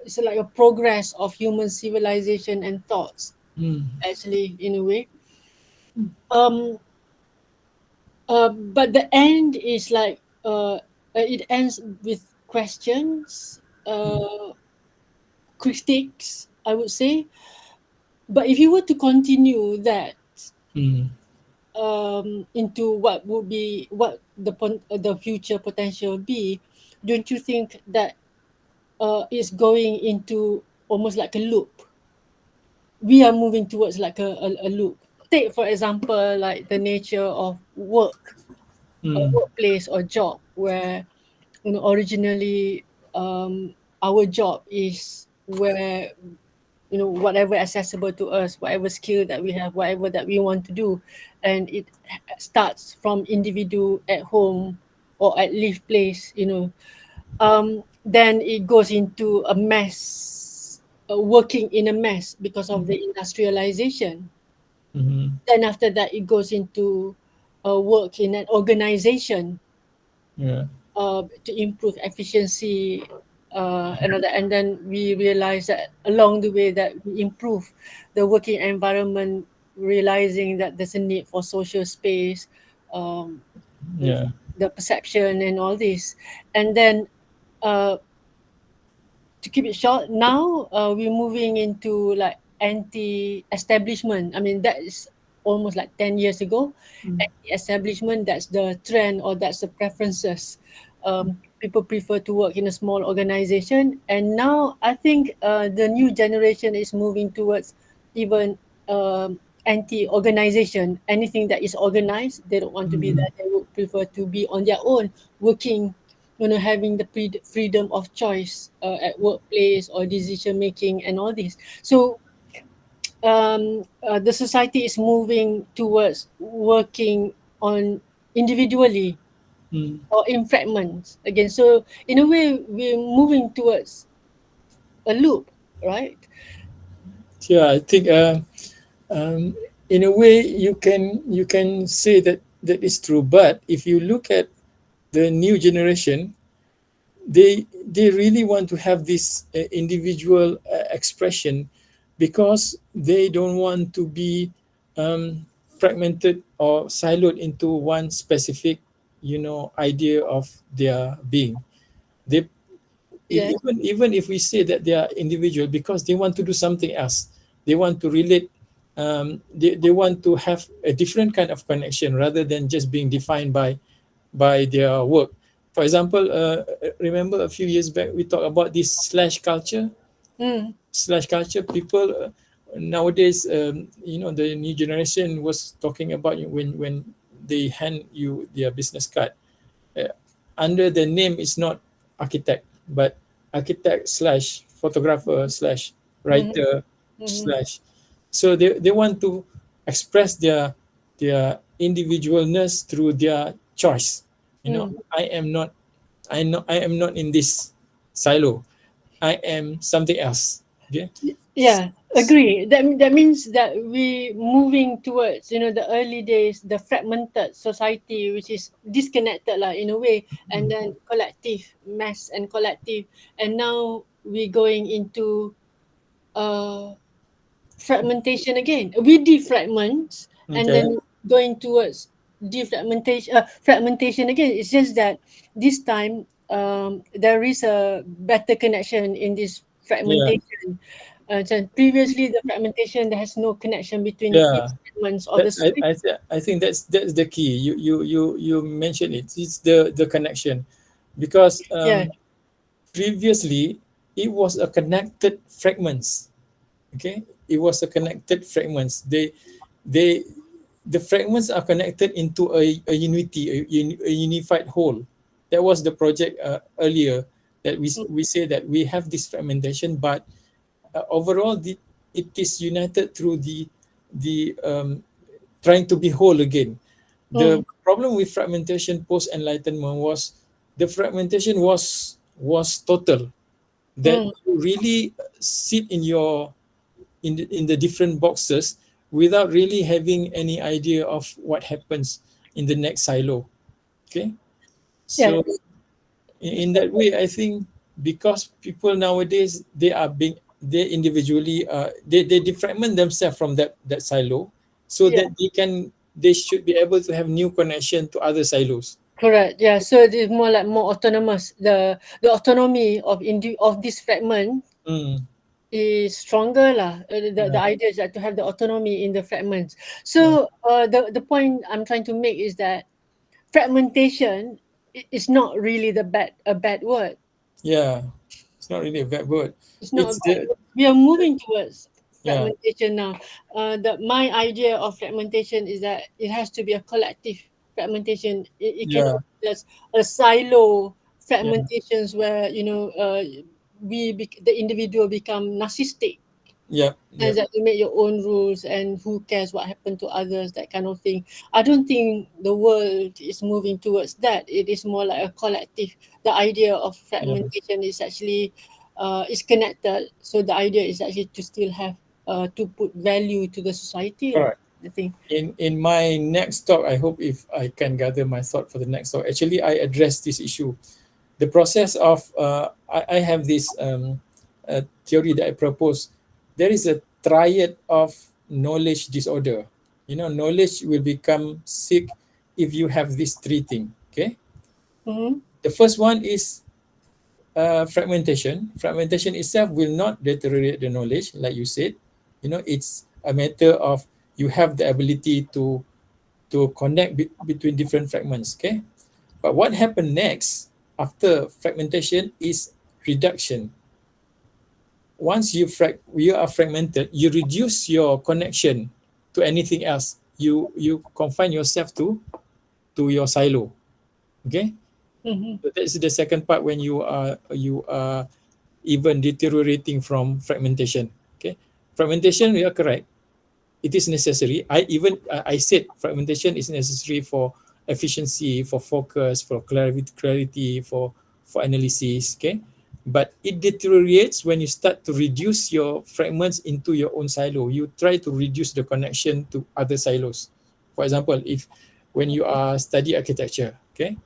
it's like a progress of human civilization and thoughts, mm, actually, in a way. um but the end is like it ends with questions, critiques, I would say. But if you were to continue that mm, into what would be what the future potential be, don't you think that is going into almost like a loop? We are moving towards like a loop. Take for example, like the nature of work, a mm, workplace or job, where originally, our job is where, whatever accessible to us, whatever skill that we have, whatever that we want to do, and it starts from individual at home or at live place, then it goes into a mess, working in a mess because of the industrialization. mm, Then after that, it goes into work in an organization, yeah, to improve efficiency, and then we realize that along the way that we improve the working environment, realizing that there's a need for social space, um, the, yeah, the perception and all this. And then, uh, to keep it short, now we're moving into like anti-establishment. I mean, that is almost like 10 years ago. Anti-establishment, that's the trend, or that's the preferences. People prefer to work in a small organization, and now I think the new generation is moving towards even anti-organization. Anything that is organized, they don't want to be mm, that. They would prefer to be on their own, working, having the freedom of choice at workplace or decision making and all this. So the society is moving towards working on individually mm. or in fragments again. So in a way, we're moving towards a loop, right? Yeah, I think um, in a way you can say that that is true. But if you look at the new generation, they really want to have this individual expression, because they don't want to be fragmented or siloed into one specific idea of their being. They Yes. even if we say that they are individual, because they want to do something else, they want to relate, they want to have a different kind of connection rather than just being defined by their work. For example, remember a few years back we talked about this Mm, slash culture. People nowadays, the new generation was talking about when they hand you their business card, uh, under the name is not architect, but architect slash photographer slash mm, writer mm, slash. So they want to express their individualness through their choice. mm. I am not in this silo. I am something else. Okay. Yeah, agree. That means that we moving towards, the early days, the fragmented society, which is disconnected lah in a way, and then collective mass and collective, and now we going into uh fragmentation again. We defragment and Okay. then going towards fragmentation again. It's just that this time there is a better connection in this Yeah. fragmentation. So previously, the fragmentation, there has no connection between each Yeah. segments of That the society. I think that's the key. You mentioned it. It's the connection, because Yeah. previously it was a connected fragments. Okay, it was a connected fragments. they the fragments are connected into a unity, a unified whole. That was the project earlier, that we say that we have this fragmentation, but overall it is united through the trying to be whole again. The mm, problem with fragmentation post enlightenment was the fragmentation was total, that mm, you really sit in the different boxes without really having any idea of what happens in the next silo. Okay, yeah, so in that way, I think because people nowadays they individually they defragment themselves from that silo, so yeah. that they should be able to have new connection to other silos. Correct. Yeah. So it is more like more autonomous. The autonomy of this fragment Mm, is stronger lah. The yeah, idea is that to have the autonomy in the fragments. yeah, So the point I'm trying to make is that fragmentation is not really a bad word. yeah. It's not really a bad word. It's not a It's bad the word. We are moving towards yeah, fragmentation now. My idea of fragmentation is that it has to be a collective fragmentation. It cannot yeah, be just a silo yeah, fragmentations where the individual become narcissistic, yeah, and yeah, that you make your own rules and who cares what happened to others, that kind of thing. I don't think the world is moving towards that. It is more like a collective. The idea of yeah. fragmentation is actually is connected, so the idea is actually to still have to put value to the society All lah, right. I think. In my next talk, I hope if I can gather my thought for the next talk. Actually, I address this issue. The process of I have this theory that I propose. There is a triad of knowledge disorder. Knowledge will become sick if you have these three things. Okay. Mm-hmm. The first one is fragmentation. Fragmentation itself will not deteriorate the knowledge, like you said. It's a matter of you have the ability to connect between different fragments. Okay, but what happened next after fragmentation is reduction. Once you are fragmented, you reduce your connection to anything else. You confine yourself to your silo. Okay, Mm-hmm. so that's the second part when you are even deteriorating from fragmentation. Okay, fragmentation, we are correct. It is necessary. I said fragmentation is necessary for efficiency, for focus, for clarity, for analysis. Okay, but it deteriorates when you start to reduce your fragments into your own silo. You try to reduce the connection to other silos. For example, if when you are study architecture, okay,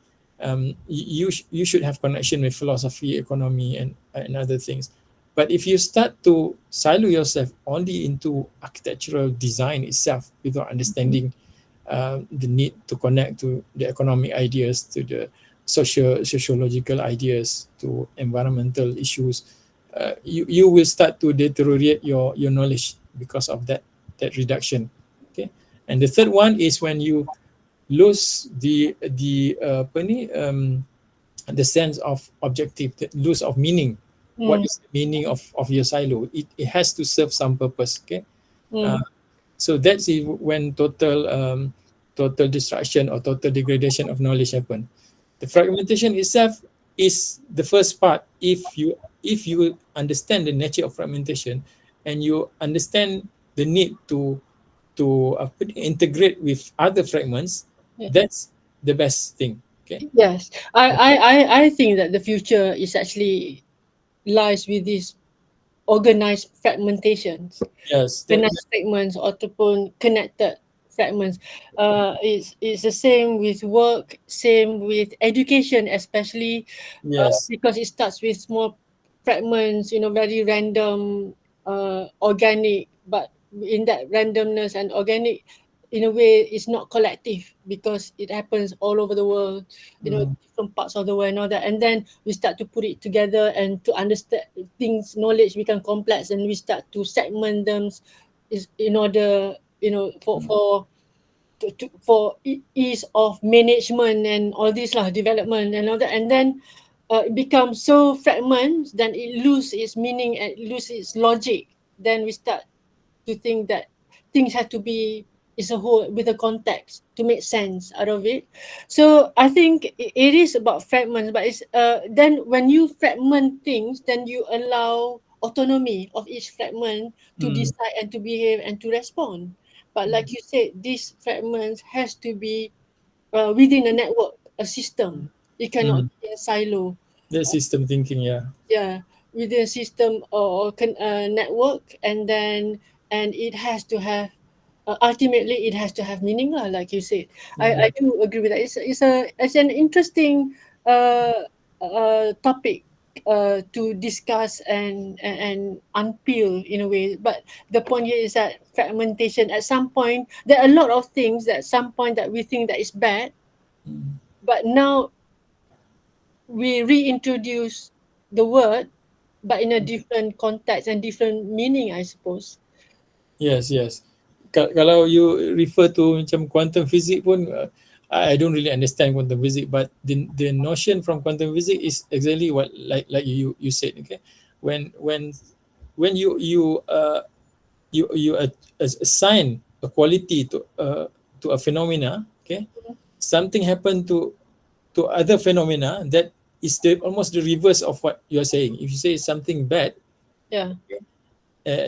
you should have connection with philosophy, economy, and other things. But if you start to silo yourself only into architectural design itself without understanding the need to connect to the economic ideas, to the sociological ideas, to environmental issues, you will start to deteriorate your knowledge because of that reduction. Okay, and the third one is when you lose the sense of objective, the lose of meaning. What Mm, is the meaning of your silo? It has to serve some purpose. Okay, uh, mm, so that's when total destruction or total degradation of knowledge happen. The fragmentation itself is the first part. If you understand the nature of fragmentation, and you understand the need to integrate with other fragments, yeah. that's the best thing. Okay. Yes, I think that the future is actually lies with this organized fragmentations, Yes. organized fragments ataupun connected fragments. It's the same with work, same with education, especially Yes. because it starts with small fragments, very random, organic, but in that randomness and organic, in a way, it's not collective because it happens all over the world, Mm, different parts of the world and all that. And then we start to put it together and to understand things, knowledge become complex, and we start to segment them is in order, for ease of management and all this lah, development and all that. And then it becomes so fragment, then it lose its meaning and lose its logic. Then we start to think that things have to be is a whole with a context to make sense out of it. So I think it is about fragments, but it's then when you fragment things, then you allow autonomy of each fragment to Mm. decide and to behave and to respond. But like you said, these fragments has to be within a network, a system. It cannot Mm. be a silo. That system thinking, yeah. Yeah, within a system or network, and then and it has to have ultimately it has to have meaning lah, like you said. I Mm. do agree with that. It's an interesting topic to discuss and unpeel in a way. But the point here is that fragmentation at some point, there are a lot of things that at some point that we think that is bad, Mm. but now we reintroduce the word, but in a different context and different meaning, I suppose. Yes, yes. Kalau you refer to macam quantum physics pun, I don't really understand quantum physics, but the notion from quantum physics is exactly what like you said. Okay, when you assign a quality to a phenomena. Okay, something happen to other phenomena that is almost the reverse of what you are saying. If you say something bad, Yeah,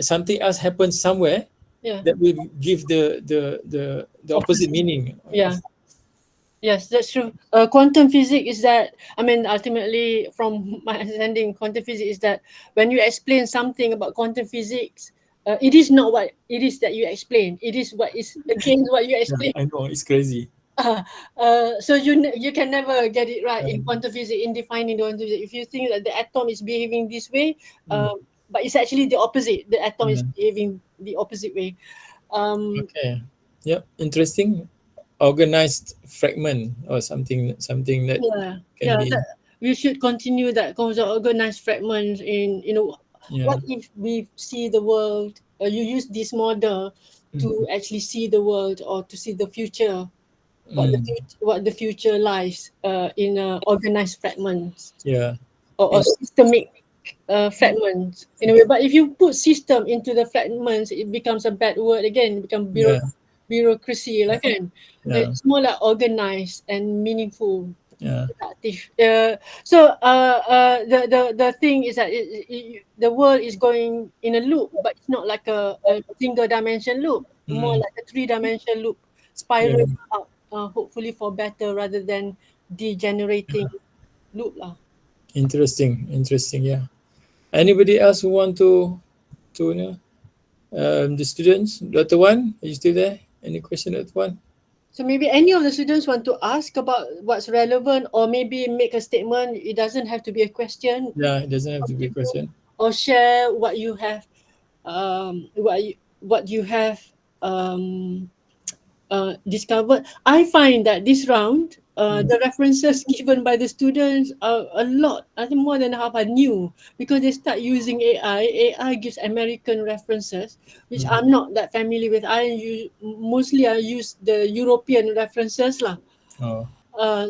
something else happens somewhere yeah. that will give the opposite Opposite. meaning of. Yeah. Yes, that's true. Quantum physics is that, I mean, ultimately, from my understanding, quantum physics is that when you explain something about quantum physics, it is not what it is that you explain. It is what is against what you Yeah, explain. I know it's crazy. So you can never get it right in Um, quantum physics in defining the quantum physics. If you think that the atom is behaving this way, mm, but it's actually the opposite. The atom is mm. behaving the opposite way. Um, Okay. Yep. Interesting. Organized fragment or something that Yeah, can yeah. be. We should continue that concept of organized fragments in, Yeah. what if we see the world, you use this model to Mm, actually see the world or to see the future, mm, what the future lies in organized fragments yeah. or In- systemic fragments in a way. But if you put system into the fragments, it becomes a bad word again. It becomes yeah. bureaucracy, like kan. Yeah. It's more like organized and meaningful, Yeah. productive. The thing is that the world is going in a loop, but it's not like a single dimension loop, more Mm, like a three-dimension loop, yeah. spiraling up, hopefully for better rather than degenerating loop lah. Interesting. Interesting. Yeah. Anybody else who want to the students? Dr. Wan, are you still there? Any question, Dr. Wan? So maybe any of the students want to ask about what's relevant, or maybe make a statement. It doesn't have to be a question, Yeah, it doesn't have to be a question. or share what you have, what you have discovered. I find that this round, Mm, the references given by the students are a lot. I think more than half are new because they start using AI. AI gives American references, which mm. I'm not that familiar with. Mostly I use the European references lah. Oh,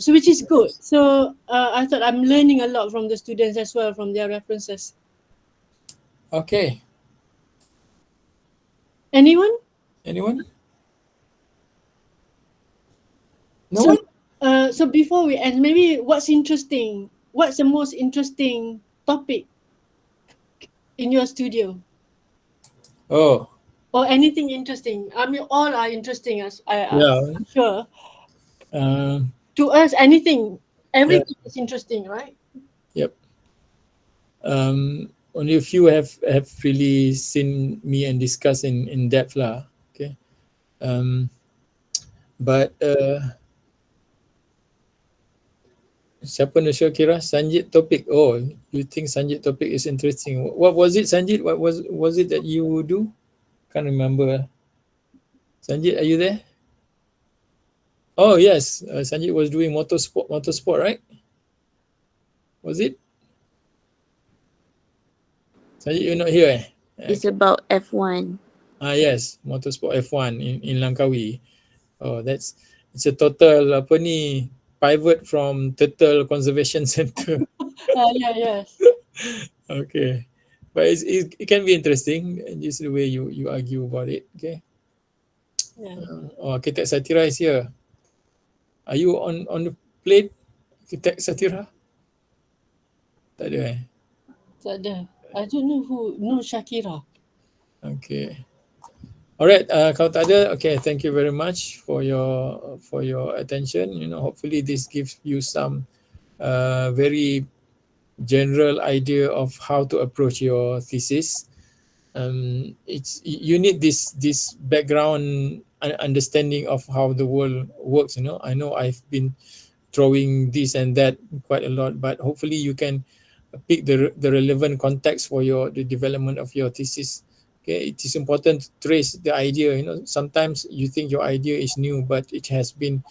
So which is good. So I thought I'm learning a lot from the students as well from their references. okay. Anyone? Anyone? No So, one? so before we end, maybe what's interesting? What's the most interesting topic in your studio, Oh, or anything interesting? I mean, all are interesting, as yeah. I'm sure. Um, To us, anything, yeah. everything is interesting, right? Yep. Only a few have really seen me and discussed in depth lah. Okay. Um, but siapa Nusha kira Sanjit topic? Oh, you think Sanjit topic is interesting? What was it, Sanjit? What was it that you do? Can't remember. Sanjit, are you there? Oh yes, Sanjit was doing motorsport, right? Was it? Sanjit, you're not here, eh? It's Okay. about F1. Ah yes, motorsport F1 in Langkawi. Oh, it's a total apa ni pivot from Turtle Conservation Center. Yeah, yes. Okay, but it can be interesting, just the way you argue about it. Okay, Yeah. Oh, architect Satira is here. Are you on the plate, architect Satira? Tak ada eh? Tak ada. I don't know who. No Shakira. Okay. Alright, kalau tak ada, okay, thank you very much for your attention. You know, hopefully this gives you some very general idea of how to approach your thesis. It's you need this background understanding of how the world works. You know, I know I've been throwing this and that quite a lot, but hopefully you can pick the relevant context for your the development of your thesis. Okay, it is important to trace the idea. You know, sometimes you think your idea is new, but it has been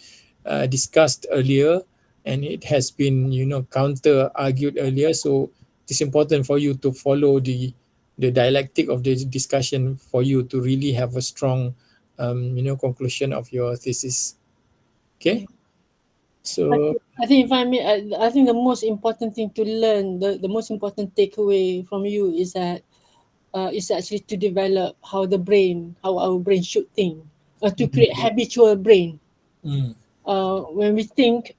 discussed earlier, and it has been, you know, counter argued earlier. So it's important for you to follow the dialectic of the discussion for you to really have a strong you know, conclusion of your thesis. Okay, so I think if I may, I think the most important thing to learn, the most important takeaway from you is actually to develop how our brain should think, to create habitual brain. mm, When we think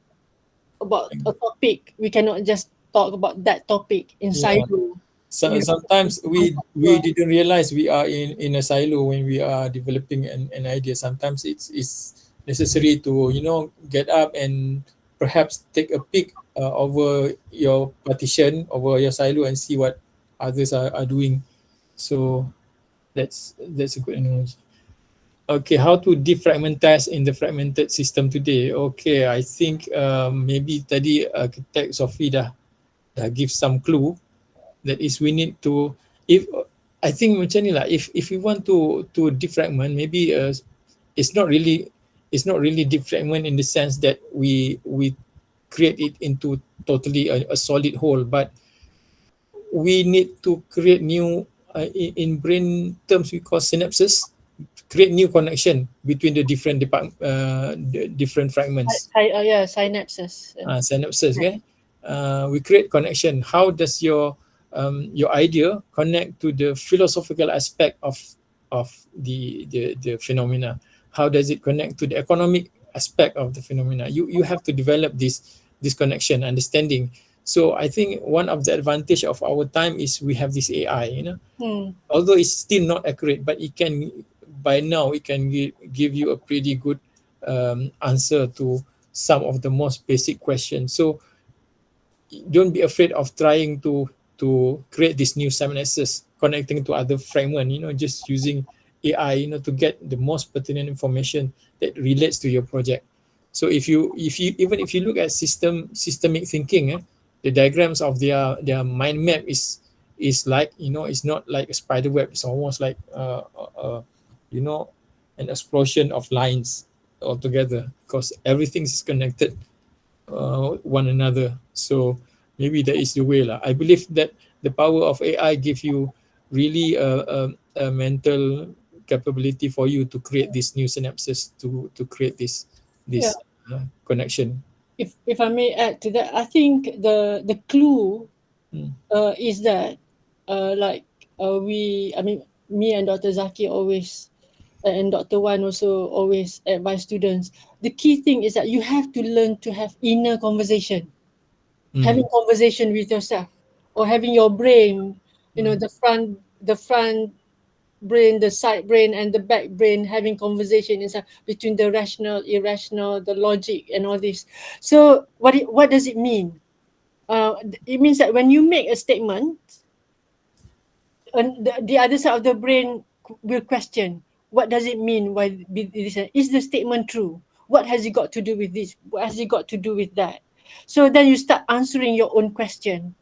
about a topic, we cannot just talk about that topic in yeah. silo. So You sometimes we conceptual. didn't realize we are in a silo when we are developing an idea. Sometimes it's necessary to, you know, get up and perhaps take a peek over your partition, over your silo, and see what others are doing. So that's a good analogy. Okay, how to defragmentize in the fragmented system today? Okay, I think maybe tadi architect Sophie dah give some clue. That is, we need to, if I think macam ni lah, if we want to defragment, maybe it's not really defragment in the sense that we create it into totally a solid whole, but we need to create new in brain terms we call synapses, create new connection between the different the different fragments. Yeah, synapses. Synapses, okay. We create connection. How does your idea connect to the philosophical aspect of the phenomena? How does it connect to the economic aspect of the phenomena? You have to develop this connection, understanding. So I think one of the advantage of our time is we have this AI, you know, Hmm. although it's still not accurate, but it can, by now it can give you a pretty good answer to some of the most basic questions. So don't be afraid of trying to create this new synapses connecting to other fragment, you know, just using AI, you know, to get the most pertinent information that relates to your project. So if you even if you look at systemic thinking, the diagrams of their mind map is like, you know, it's not like a spider web. It's almost like you know, an explosion of lines altogether, because everything is connected one another. So maybe that is the way lah. I believe that the power of AI give you really a mental capability for you to create these new synapses, to create Yeah. this connection. If I may add to that, I think the clue Mm. is that like I mean, me and Dr. Zaki always and Dr. Wan also always advise students. The key thing is that you have to learn to have inner conversation, having Mm. conversation with yourself, or having your brain, Mm. the front brain, the side brain, and the back brain having conversation inside between the rational, irrational, the logic, and all this. So what does it mean? It means that when you make a statement, and the other side of the brain will question, what does it mean? Why this? Is the statement true? What has it got to do with this? What has it got to do with that? So then you start answering your own question.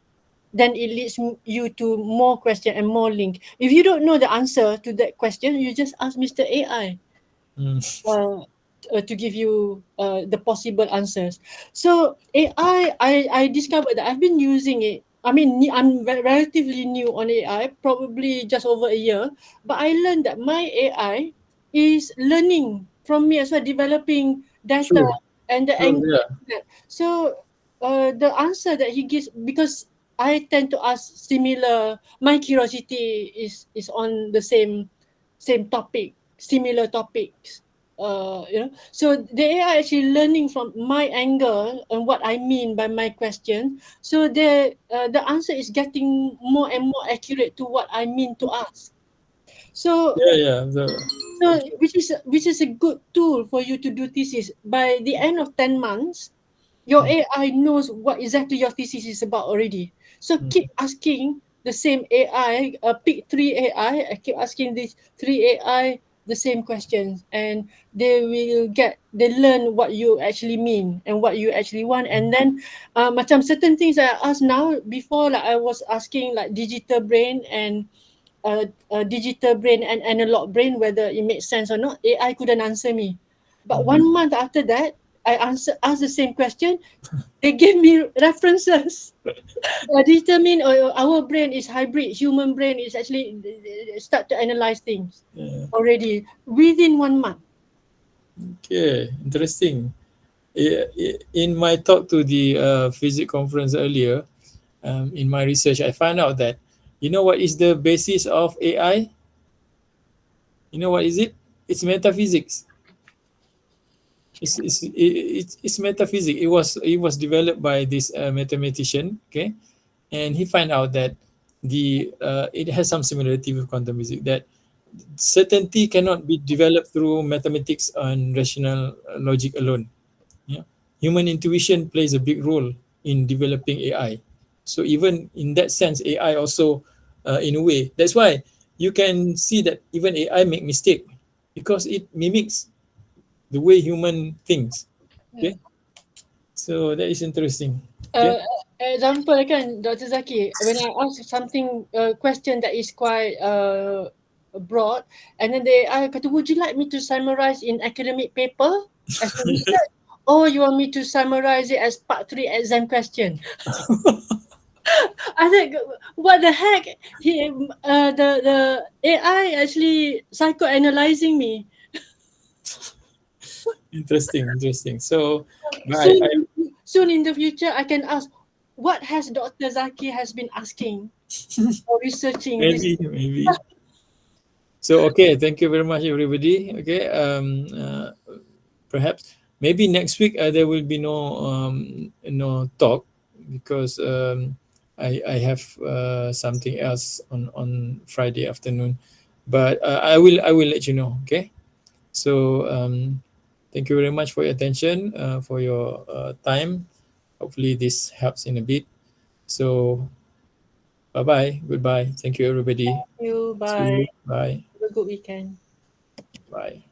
Then it leads you to more question and more link. If you don't know the answer to that question, you just ask Mr. AI Mm. uh, to give you the possible answers. So I discovered that I've been using it. I mean, I'm relatively new on AI, probably just over a year, but I learned that my AI is learning from me as well, developing data True. and the True. angle. Yeah. So the answer that he gives, because I tend to ask similar, my curiosity is on the same topic, similar topics. so the AI actually learning from my angle and what I mean by my question. So the answer is getting more and more accurate to what I mean to ask. So Yeah, yeah. so which is a good tool for you to do thesis. By the end of 10 months, your AI knows what exactly your thesis is about already. So keep asking the same AI, pick three AI, keep asking these three AI the same questions, and they learn what you actually mean and what you actually want. And then macam certain things that I ask now, before, like I was asking like digital brain and digital brain and analog brain, whether it makes sense or not, AI couldn't answer me. But 1 month after that, asked the same question. They gave me references. Determine our brain is hybrid. Human brain is actually start to analyze things Yeah. already within 1 month. Okay, interesting. In my talk to the physics conference earlier, in my research, I found out that you know what is the basis of AI? You know what is it? It's metaphysics. It's metaphysics. It was developed by this mathematician. Okay, and he find out that the it has some similarity with quantum physics, that certainty cannot be developed through mathematics and rational logic alone. Yeah. Human intuition plays a big role in developing AI. So even in that sense, AI also, in a way, that's why you can see that even AI make mistake because it mimics the way human thinks. Yeah. Okay, so that is interesting. Okay. Uh, Example kan, Dr. Zaki, when I ask something, question that is quite broad, and then I kata, would you like me to summarize in academic paper as a research, or you want me to summarize it as part 3 exam question? I think, what the heck? The AI actually psychoanalyzing me. Interesting, interesting. So, but I Soon, soon in the future, I can ask, what has Dr. Zaki has been asking or researching this. maybe. So okay, thank you very much, everybody. Okay, perhaps maybe next week there will be no talk because I have something else on Friday afternoon, but I will let you know. Okay, so thank you very much for your attention, for your time. Hopefully this helps in a bit. So bye bye, goodbye. Thank you, everybody. You. See Bye. you. Bye. Have a good weekend. Bye.